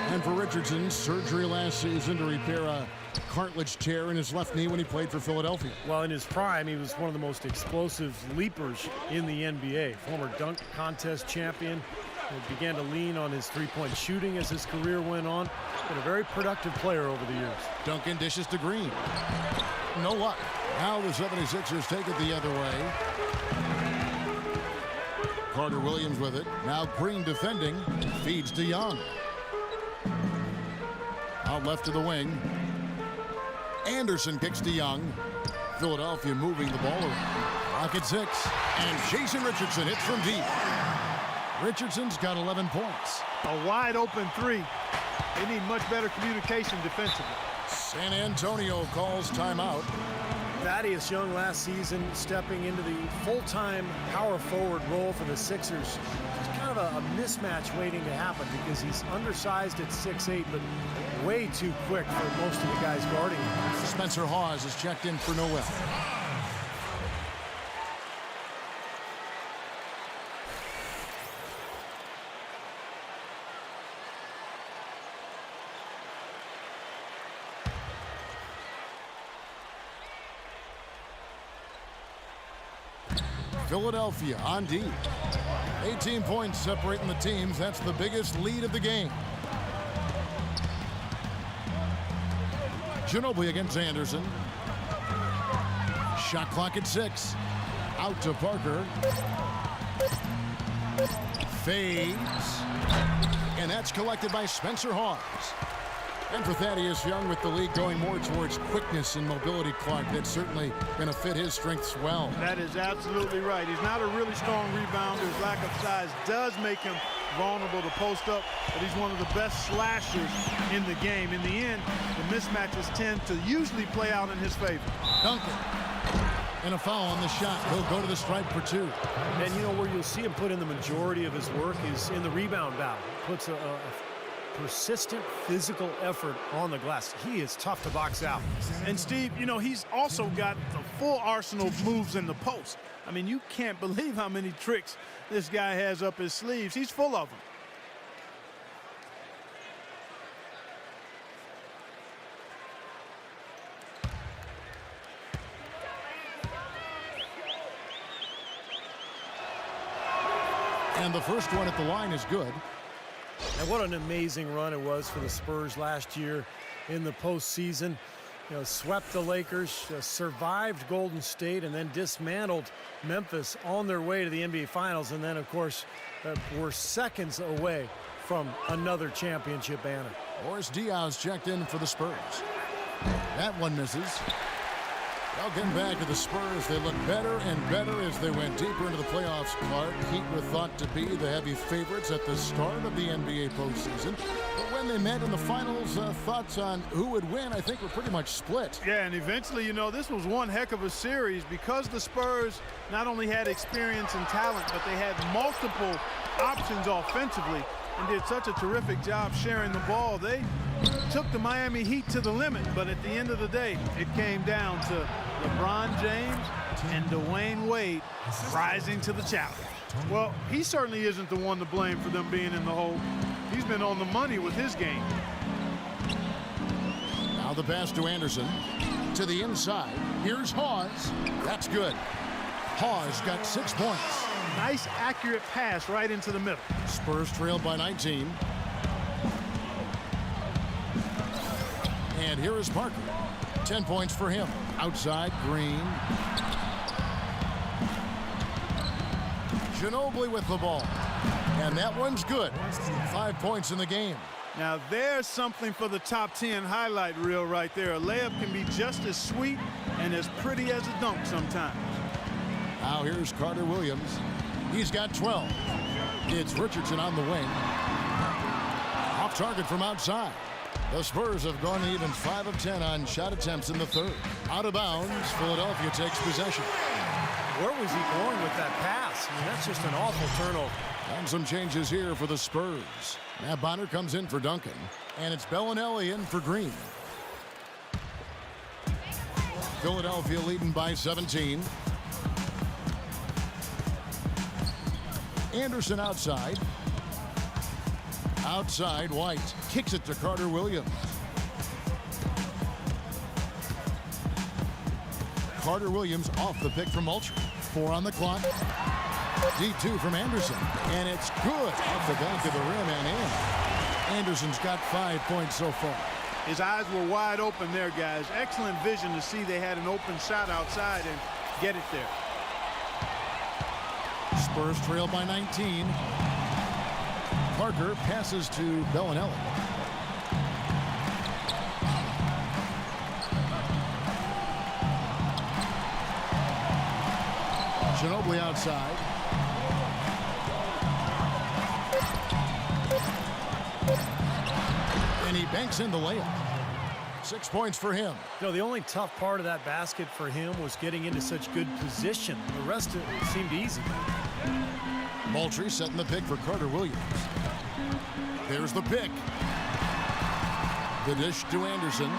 And for Richardson, surgery last season to repair a cartilage tear in his left knee when he played for Philadelphia. Well, in his prime, he was one of the most explosive leapers in the NBA. Former dunk contest champion. He began to lean on his three-point shooting as his career went on. Been a very productive player over the years. Duncan dishes to Green. No luck. Now the 76ers take it the other way. Carter Williams with it. Now Green defending. Feeds to Young. Out left to the wing. Anderson kicks to Young. Philadelphia moving the ball around. Clock at 6. And Jason Richardson hits from deep. Richardson's got 11 points. A wide open 3. They need much better communication defensively. San Antonio calls timeout. Thaddeus Young last season stepping into the full-time power forward role for the Sixers. It's kind of a mismatch waiting to happen because he's undersized at 6'8", but way too quick for most of the guys guarding him. Spencer Hawes is checked in for Noel. Philadelphia on D. 18 points separating the teams. That's the biggest lead of the game. Ginobili against Anderson. Shot clock at 6. Out to Parker. Fades. And that's collected by Spencer Hawes. And for Thaddeus Young, with the league going more towards quickness and mobility, Clark, that's certainly going to fit his strengths well. That is absolutely right. He's not a really strong rebounder. His lack of size does make him vulnerable to post up, but he's one of the best slashers in the game. In the end, the mismatches tend to usually play out in his favor. Duncan. And a foul on the shot. He'll go to the stripe for 2. And you know where you'll see him put in the majority of his work is in the rebound battle. Puts a persistent physical effort on the glass. He is tough to box out. And Steve, you know, he's also got the full arsenal of moves in the post. I mean, you can't believe how many tricks this guy has up his sleeves. He's full of them. And the first one at the line is good. And what an amazing run it was for the Spurs last year in the postseason. You know, swept the Lakers, survived Golden State, and then dismantled Memphis on their way to the NBA Finals. And then, of course, we're seconds away from another championship banner. Boris Diaz checked in for the Spurs. That one misses. Well, getting back to the Spurs, they look better and better as they went deeper into the playoffs, Clark. Heat were thought to be the heavy favorites at the start of the NBA postseason. But when they met in the finals, thoughts on who would win, I think, were pretty much split. Yeah, and eventually, you know, this was one heck of a series because the Spurs not only had experience and talent, but they had multiple options offensively and did such a terrific job sharing the ball. They took the Miami Heat to the limit, but at the end of the day, it came down to LeBron James and Dwayne Wade rising to the challenge. Well, he certainly isn't the one to blame for them being in the hole. He's been on the money with his game. Now the pass to Anderson. To the inside. Here's Hawes. That's good. Hawes got 6 points. Nice, accurate pass right into the middle. Spurs trailed by 19. And here is Parker. 10 points for him. Outside, Green. Ginobili with the ball. And that one's good. 5 points in the game. Now there's something for the top 10 highlight reel right there. A layup can be just as sweet and as pretty as a dunk sometimes. Now here's Carter Williams. He's got 12. It's Richardson on the wing. Off target from outside. The Spurs have gone even 5 of 10 on shot attempts in the third. Out of bounds, Philadelphia takes possession. Where was he going with that pass? I mean, that's just an awful turnover. And some changes here for the Spurs. Matt Bonner comes in for Duncan. And it's Bellinelli in for Green. Philadelphia leading by 17. Anderson outside. Outside, White kicks it to Carter Williams. Carter Williams off the pick from Moultrie. 4 on the clock. D2 from Anderson. And it's good off the back of the rim and in. Anderson's got 5 points so far. His eyes were wide open there, guys. Excellent vision to see they had an open shot outside and get it there. Spurs trail by 19. Parker passes to Bellinelli. Ginobili outside. And he banks in the layup. 6 points for him. You know, the only tough part of that basket for him was getting into such good position. The rest of it seemed easy. Moultrie setting the pick for Carter Williams. There's the pick. The dish to Anderson.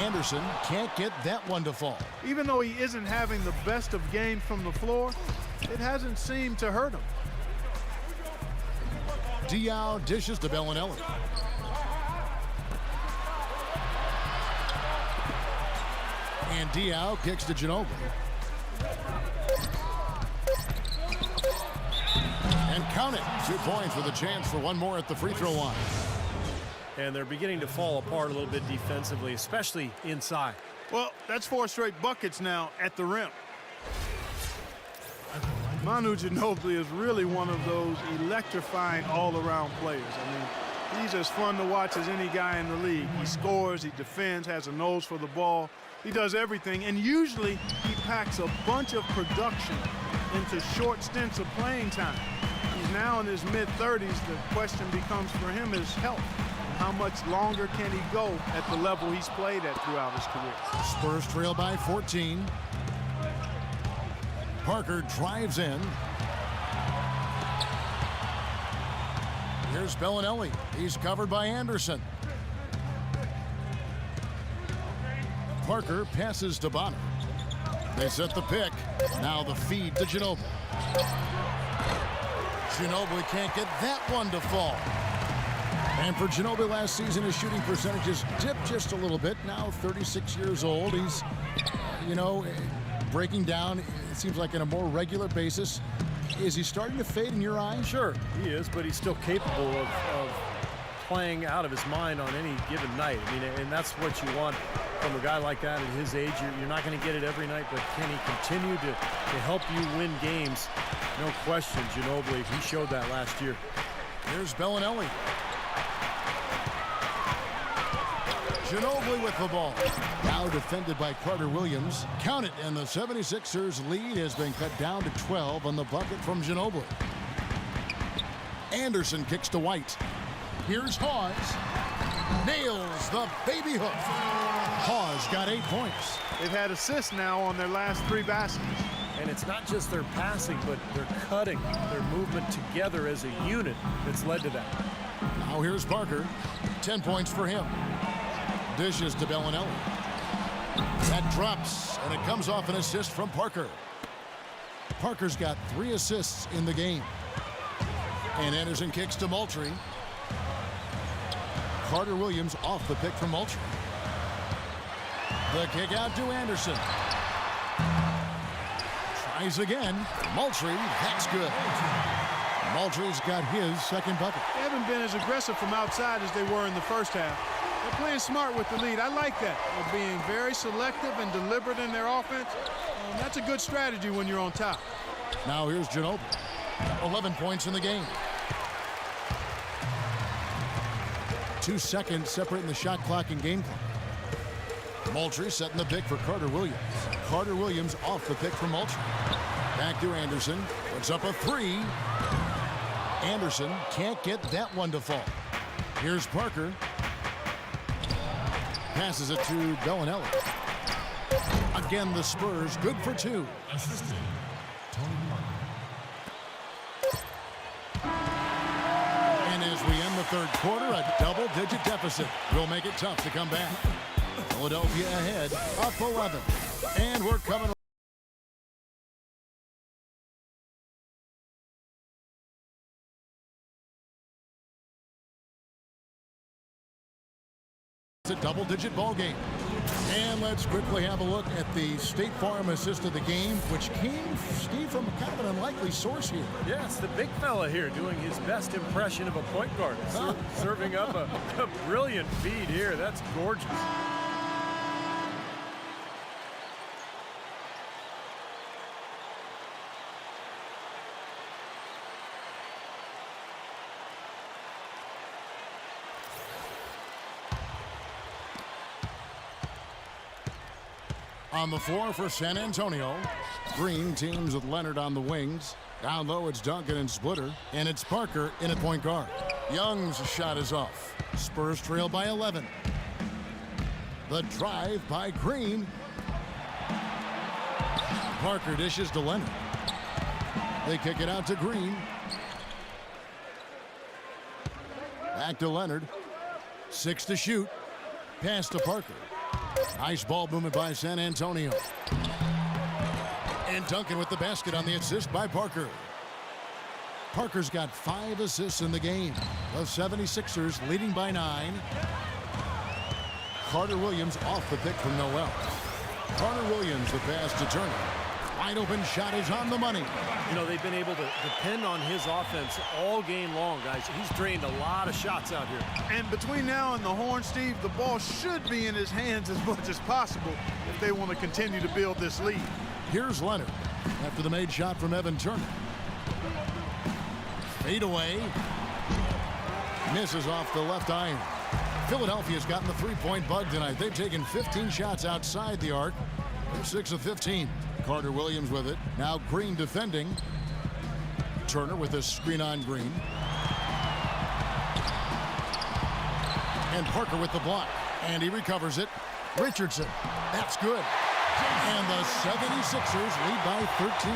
Anderson can't get that one to fall. Even though he isn't having the best of games from the floor, it hasn't seemed to hurt him. Diaw dishes to Bellinelli. And Diaw kicks to Ginobili. And count it. 2 points with a chance for one more at the free throw line. And they're beginning to fall apart a little bit defensively, especially inside. Well, that's 4 straight buckets now at the rim. Manu Ginobili is really one of those electrifying all-around players. I mean, he's as fun to watch as any guy in the league. He scores, he defends, has a nose for the ball. He does everything, and usually he packs a bunch of production into short stints of playing time. He's now in his mid-30s. The question becomes for him is health. How much longer can he go at the level he's played at throughout his career? Spurs trail by 14. Parker drives in. Here's Bellinelli. He's covered by Anderson. Parker passes to Bonner. They set the pick. Now the feed to Ginobili. Ginobili can't get that one to fall. And for Ginobili last season, his shooting percentages dipped just a little bit. Now 36 years old. He's, breaking down, it seems like, on a more regular basis. Is he starting to fade in your eyes? Sure, he is, but he's still capable of playing out of his mind on any given night. I mean, and that's what you want from a guy like that at his age. You're not going to get it every night, but can he continue to help you win games? No question, Ginobili. He showed that last year. Here's Bellinelli. Ginobili with the ball. Now defended by Carter Williams. Count it, and the 76ers lead has been cut down to 12 on the bucket from Ginobili. Anderson kicks to White. Here's Hawes. Nails the baby hook. Hawes got 8 points. They've had assists now on their last 3 baskets. And it's not just their passing, but their cutting, their movement together as a unit that's led to that. Now here's Parker. 10 points for him. Dishes to Bellinelli. That drops, and it comes off an assist from Parker. Parker's got 3 assists in the game. And Anderson kicks to Moultrie. Carter Williams off the pick from Moultrie. The kick out to Anderson. Tries again. Moultrie, that's good. Moultrie's got his second bucket. They haven't been as aggressive from outside as they were in the first half. They're playing smart with the lead. I like that. They're being very selective and deliberate in their offense. And that's a good strategy when you're on top. Now here's Ginobili. 11 points in the game. 2 seconds separating the shot clock and game clock. Moultrie setting the pick for Carter Williams. Carter Williams off the pick from Moultrie. Back to Anderson. Puts up a 3. Anderson can't get that one to fall. Here's Parker. Passes it to Bellinelli. Again, the Spurs good for 2. Assistant, Tony Parker. And as we end the third quarter, a double-digit deficit will make it tough to come back. Philadelphia ahead, up 11. And we're coming. It's a double-digit ball game. And let's quickly have a look at the State Farm assist of the game, which came, Steve, from kind of an unlikely source here. Yeah, it's the big fella here doing his best impression of a point guard. Serving up a brilliant feed here. That's gorgeous. On the floor for San Antonio. Green teams with Leonard on the wings. Down low, it's Duncan and Splitter. And it's Parker in at point guard. Young's shot is off. Spurs trail by 11. The drive by Green. Parker dishes to Leonard. They kick it out to Green. Back to Leonard. 6 to shoot. Pass to Parker. Nice ball movement by San Antonio. And Duncan with the basket on the assist by Parker. Parker's got 5 assists in the game. The 76ers leading by 9. Carter Williams off the pick from Noel. Carter Williams the pass to Turner. Wide open shot is on the money. You know, they've been able to depend on his offense all game long, guys. He's drained a lot of shots out here. And between now and the horn, Steve, the ball should be in his hands as much as possible if they want to continue to build this lead. Here's Leonard after the made shot from Evan Turner. Fade away. Misses off the left iron. Philadelphia's gotten the three-point bug tonight. They've taken 15 shots outside the arc. They're 6 of 15. Carter Williams with it. Now Green defending. Turner with a screen on Green. And Parker with the block. And he recovers it. Richardson. That's good. And the 76ers lead by 13.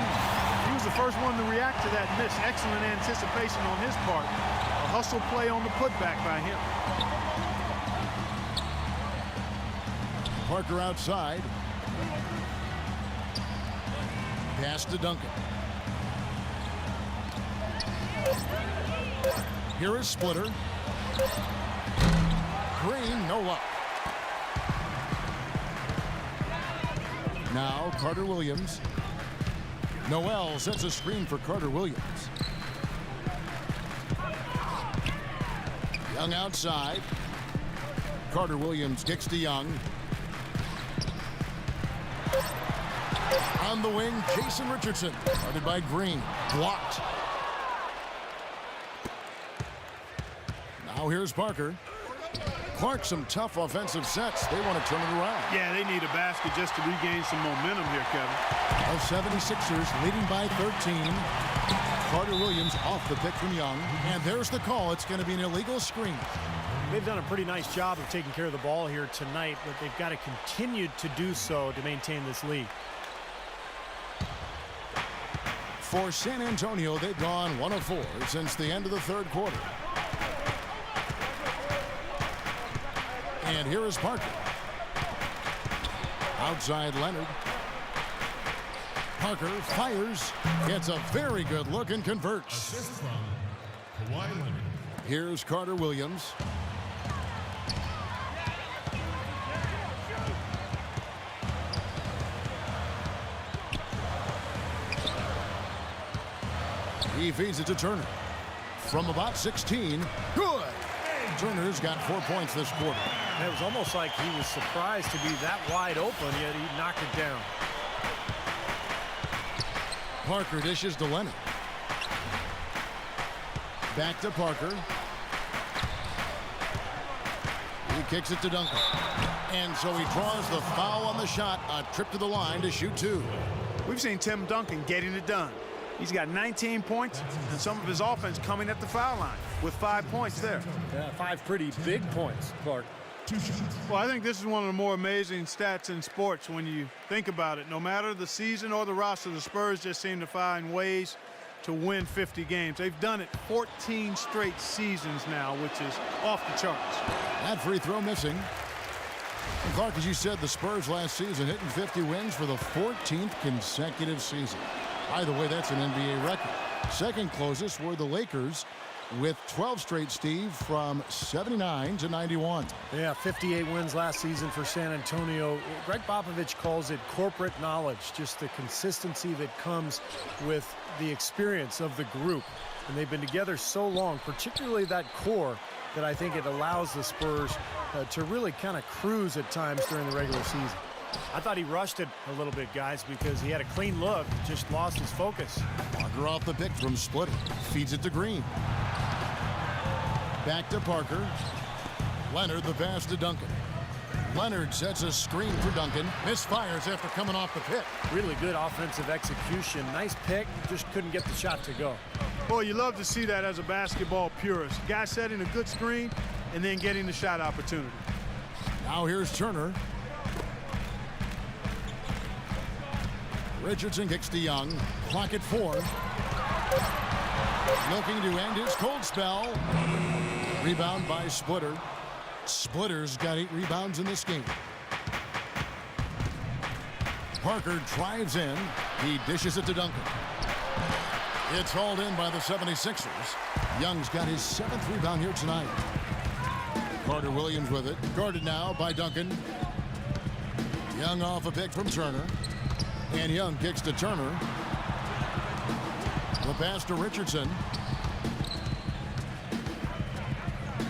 He was the first one to react to that miss. Excellent anticipation on his part. A hustle play on the putback by him. Parker outside. Pass to Duncan. Here is Splitter. Green, no luck. Now Carter Williams. Noel sets a screen for Carter Williams. Young outside. Carter Williams kicks to Young. On the wing, Jason Richardson. Guarded by Green. Blocked. Now here's Parker. Clark, some tough offensive sets. They want to turn it around. Yeah, they need a basket just to regain some momentum here, Kevin. The 76ers leading by 13. Carter Williams off the pick from Young. And there's the call. It's going to be an illegal screen. They've done a pretty nice job of taking care of the ball here tonight, but they've got to continue to do so to maintain this lead. For San Antonio, they've gone 1 of 4 since the end of the third quarter. And here is Parker. Outside Leonard. Parker fires. Gets a very good look and converts. Assist from Kawhi Leonard. Here's Carter Williams. He feeds it to Turner. From about 16. Good. Turner's got 4 points this quarter. It was almost like he was surprised to be that wide open, yet he knocked it down. Parker dishes to Leonard. Back to Parker. He kicks it to Duncan. And so he draws the foul on the shot. A trip to the line to shoot 2. We've seen Tim Duncan getting it done. He's got 19 points and some of his offense coming at the foul line with 5 points there. Yeah, 5 pretty big points, Clark. 2 shots. Well, I think this is one of the more amazing stats in sports when you think about it. No matter the season or the roster, the Spurs just seem to find ways to win 50 games. They've done it 14 straight seasons now, which is off the charts. That free throw missing. And Clark, as you said, the Spurs last season hitting 50 wins for the 14th consecutive season. Either way, that's an NBA record. Second closest were the Lakers with 12 straight, Steve, from 79 to 91. Yeah, 58 wins last season for San Antonio. Greg Popovich calls it corporate knowledge, just the consistency that comes with the experience of the group. And they've been together so long, particularly that core, that I think it allows the Spurs to really kind of cruise at times during the regular season. I thought he rushed it a little bit, guys, because he had a clean look, just lost his focus. Parker off the pick from Splitter. Feeds it to Green. Back to Parker. Leonard, the pass to Duncan. Leonard sets a screen for Duncan. Misfires after coming off the pick. Really good offensive execution. Nice pick, just couldn't get the shot to go. Boy, you love to see that as a basketball purist. Guy setting a good screen and then getting the shot opportunity. Now here's Turner. Richardson kicks to Young. Clock at 4. Looking to end his cold spell. Rebound by Splitter. Splitter's got 8 rebounds in this game. Parker drives in. He dishes it to Duncan. It's hauled in by the 76ers. Young's got his 7th rebound here tonight. Carter Williams with it. Guarded now by Duncan. Young off a pick from Turner. And Young kicks to Turner. The pass to Richardson.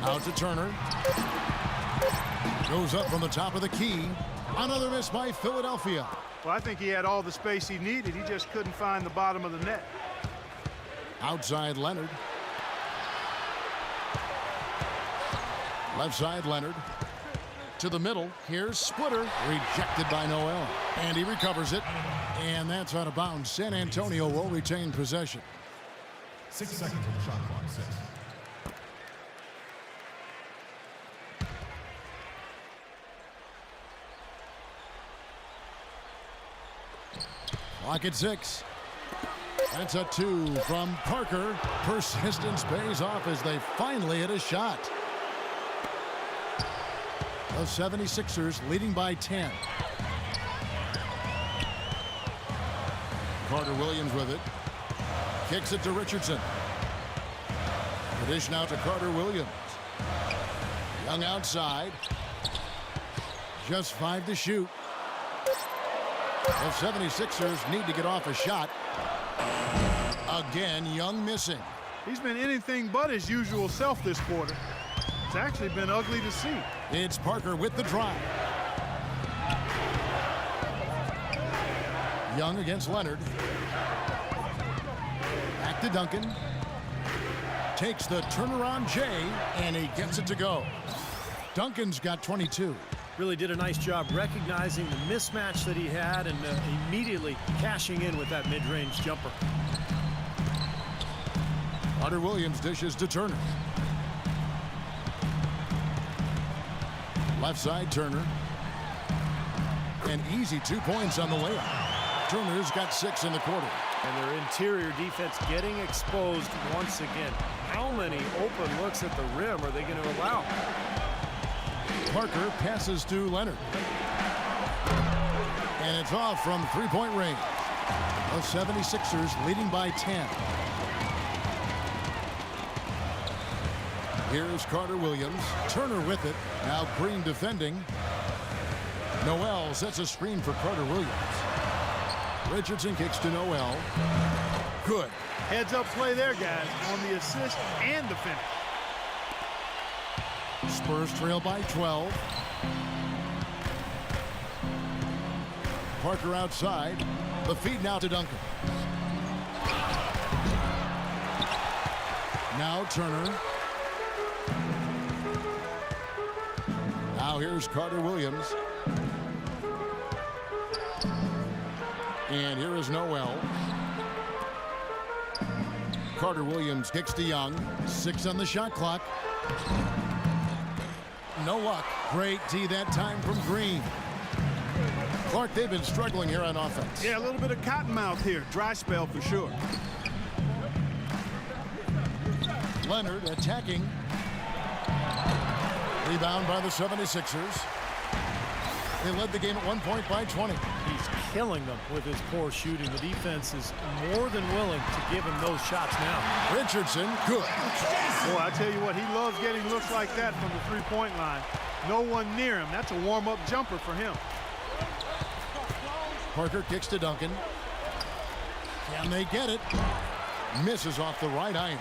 Out to Turner. Goes up from the top of the key. Another miss by Philadelphia. Well, I think he had all the space he needed. He just couldn't find the bottom of the net. Outside Leonard. Left side Leonard. To the middle. Here's Splitter. Rejected by Noel. And he recovers it. And that's out of bounds. San Antonio will retain possession. 6 seconds on the shot clock. 6. Clock at 6. That's a 2 from Parker. Persistence pays off as they finally hit a shot. The 76ers leading by 10. Carter Williams with it. Kicks it to Richardson. The dish now to Carter Williams. Young outside. Just 5 to shoot. The 76ers need to get off a shot. Again, Young missing. He's been anything but his usual self this quarter. It's actually been ugly to see. It's Parker with the drive. Young against Leonard. Back to Duncan. Takes the turnaround J, and he gets it to go. Duncan's got 22. Really did a nice job recognizing the mismatch that he had and immediately cashing in with that mid-range jumper. Carter Williams dishes to Turner. Left side, Turner. An easy 2 points on the layup. Turner's got 6 in the quarter. And their interior defense getting exposed once again. How many open looks at the rim are they going to allow? Parker passes to Leonard. And it's off from three-point range. The 76ers leading by 10. Here's Carter Williams. Turner with it. Now Green defending. Noel sets a screen for Carter Williams. Richardson kicks to Noel. Good. Heads-up play there, guys, on the assist and the finish. Spurs trail by 12. Parker outside. The feed now to Duncan. Now Turner. Now here's Carter Williams. And here is Noel. Carter Williams kicks to Young. 6 on the shot clock. No luck. Great D that time from Green. Clark, they've been struggling here on offense. Yeah, a little bit of cottonmouth here. Dry spell for sure. Leonard attacking. Rebound by the 76ers. They led the game at 1 point by 20. He's killing them with his poor shooting. The defense is more than willing to give him those shots now. Richardson, good. Boy, I tell you what, he loves getting looks like that from the three-point line. No one near him. That's a warm-up jumper for him. Parker kicks to Duncan. Can they get it? Misses off the right iron.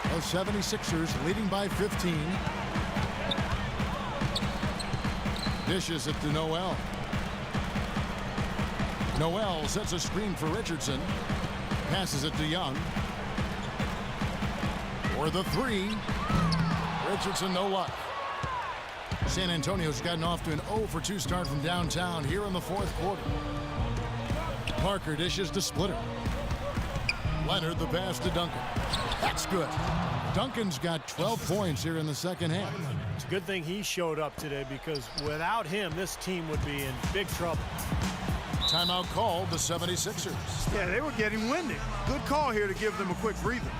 The 76ers leading by 15. Dishes it to Noel. Noel sets a screen for Richardson. Passes it to Young. For the three. Richardson, no luck. San Antonio's gotten off to an 0 for 2 start from downtown here in the fourth quarter. Parker dishes to Splitter. Leonard the pass to Duncan. That's good. Duncan's got 12 points here in the second half. It's a good thing he showed up today because without him, this team would be in big trouble. Timeout called the 76ers. Yeah, they were getting winded. Good call here to give them a quick breather.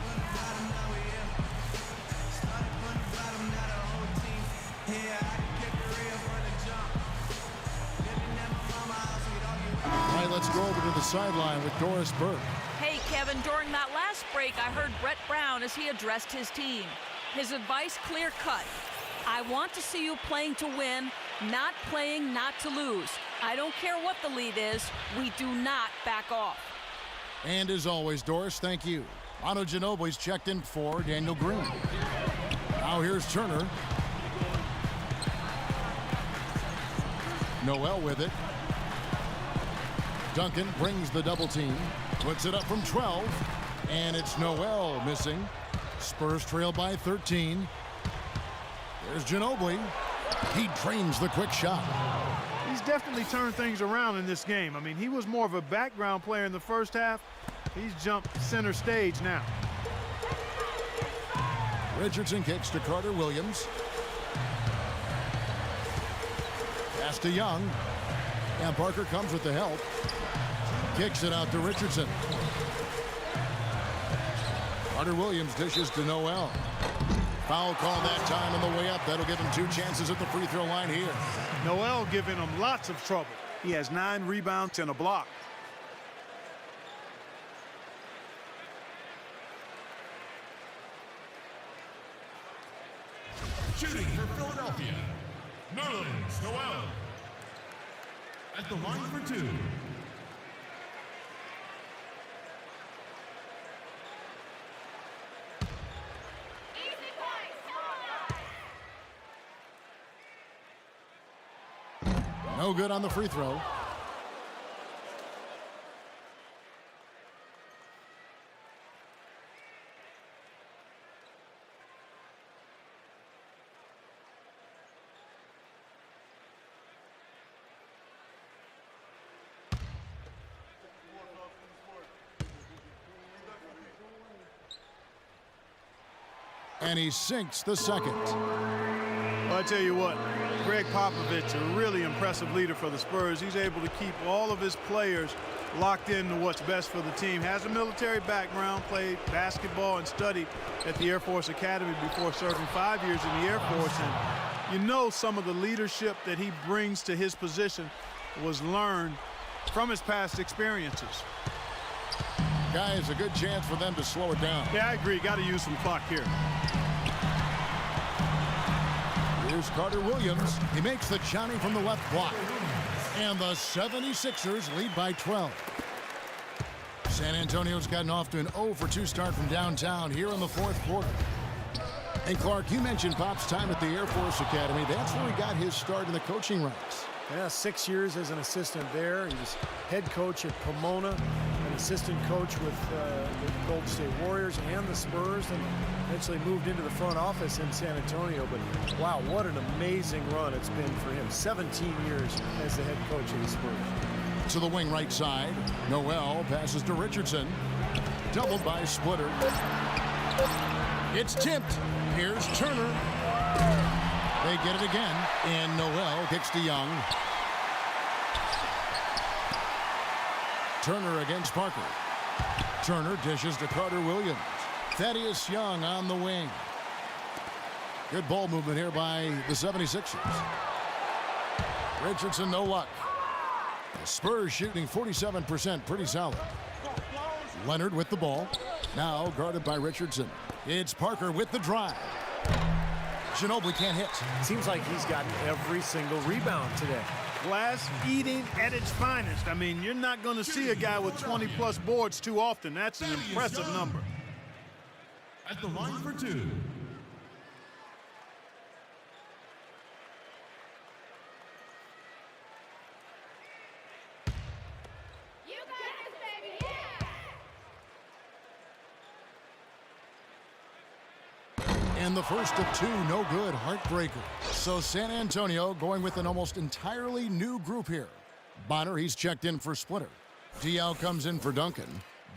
All right, let's go over to the sideline with Doris Burke. Hey, Kevin, during that last break, I heard Brett Brown as he addressed his team. His advice clear-cut. I want to see you playing to win, not playing not to lose. I don't care what the lead is. We do not back off. And as always, Doris, thank you. Ano Ginobili's checked in for Daniel Green. Now here's Turner. Noel with it. Duncan brings the double team. Puts it up from 12. And it's Noel missing. Spurs trail by 13. There's Ginobili. He drains the quick shot. He's definitely turned things around in this game. I mean, he was more of a background player in the first half. He's jumped center stage now. Richardson kicks to Carter Williams. Pass to Young. And Parker comes with the help. Kicks it out to Richardson. Carter Williams dishes to Noel. Foul call that time on the way up. That'll give him 2 chances at the free throw line here. Noel giving him lots of trouble. He has 9 rebounds and a block. Shooting for Philadelphia, Nerlens Noel. At the line for 2. No good on the free throw. And he sinks the second. Well, I tell you what, Greg Popovich, a really impressive leader for the Spurs. He's able to keep all of his players locked into what's best for the team. Has a military background, played basketball and studied at the Air Force Academy before serving 5 years in the Air Force. And you know some of the leadership that he brings to his position was learned from his past experiences. Guys, a good chance for them to slow it down. Yeah, I agree. Got to use some clock here. Here's Carter Williams. He makes the Johnny from the left block. And the 76ers lead by 12. San Antonio's gotten off to an 0-for-2 start from downtown here in the fourth quarter. And Clark, you mentioned Pop's time at the Air Force Academy. That's where he got his start in the coaching ranks. Yeah, 6 years as an assistant there. He was head coach at Pomona, an assistant coach with the Golden State Warriors and the Spurs, and eventually moved into the front office in San Antonio. But wow, what an amazing run it's been for him. 17 years as the head coach of the Spurs. To the wing right side, Noel passes to Richardson. Doubled by Splitter. It's tipped. Here's Turner. They get it again, and Noel kicks to Young. Turner against Parker. Turner dishes to Carter Williams. Thaddeus Young on the wing. Good ball movement here by the 76ers. Richardson, no luck. The Spurs shooting 47%, pretty solid. Leonard with the ball. Now guarded by Richardson. It's Parker with the drive. Ginobili can't hit. Seems like he's gotten every single rebound today. Glass eating at its finest. I mean, you're not going to see a guy with 20-plus boards too often. That's an impressive number. At the line for two. And the first of two, no good, heartbreaker. So San Antonio going with an almost entirely new group here. Bonner, he's checked in for Splitter. Diaw comes in for Duncan.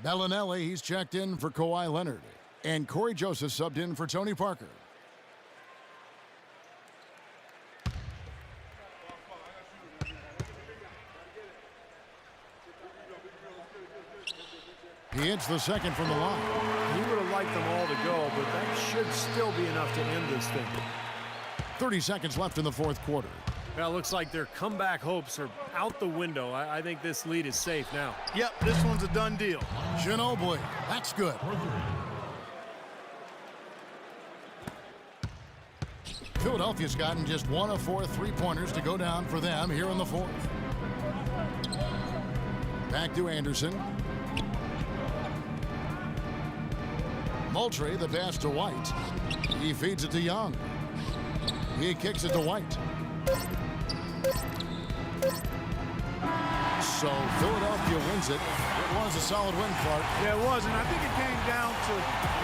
Bellinelli, he's checked in for Kawhi Leonard. And Corey Joseph subbed in for Tony Parker. He hits the second from the line. He would have liked them all to go, but that should still be enough to end this thing. 30 seconds left in the fourth quarter. Well, it looks like their comeback hopes are out the window. I think this lead is safe now. Yep, this one's a done deal. Ginobili, that's good. Philadelphia's gotten just 1 of 4 three-pointers to go down for them here in the fourth. Back to Anderson. Moultrie, the pass to White. He feeds it to Young. He kicks it to White. So Philadelphia wins it. It was a solid win, Clark. Yeah, it was, and I think it came down to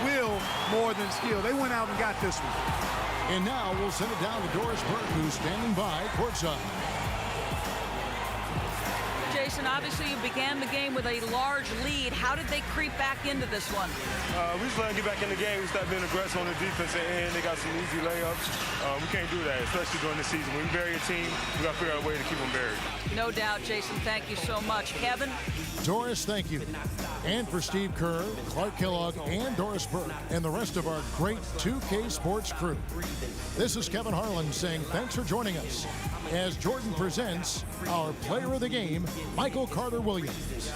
will more than skill. They went out and got this one. And now we'll send it down to Doris Burke, who's standing by courtside. Jason, obviously you began the game with a large lead. How did they creep back into this one? We just let them get back in the game. We started being aggressive on the defensive end. They got some easy layups. We can't do that, especially during the season. When we bury a team, we got to figure out a way to keep them buried. No doubt, Jason. Thank you so much. Kevin? Doris, thank you. And for Steve Kerr, Clark Kellogg, and Doris Burke, and the rest of our great 2K Sports crew. This is Kevin Harlan saying thanks for joining us as Jordan presents our player of the game, Michael Carter Williams.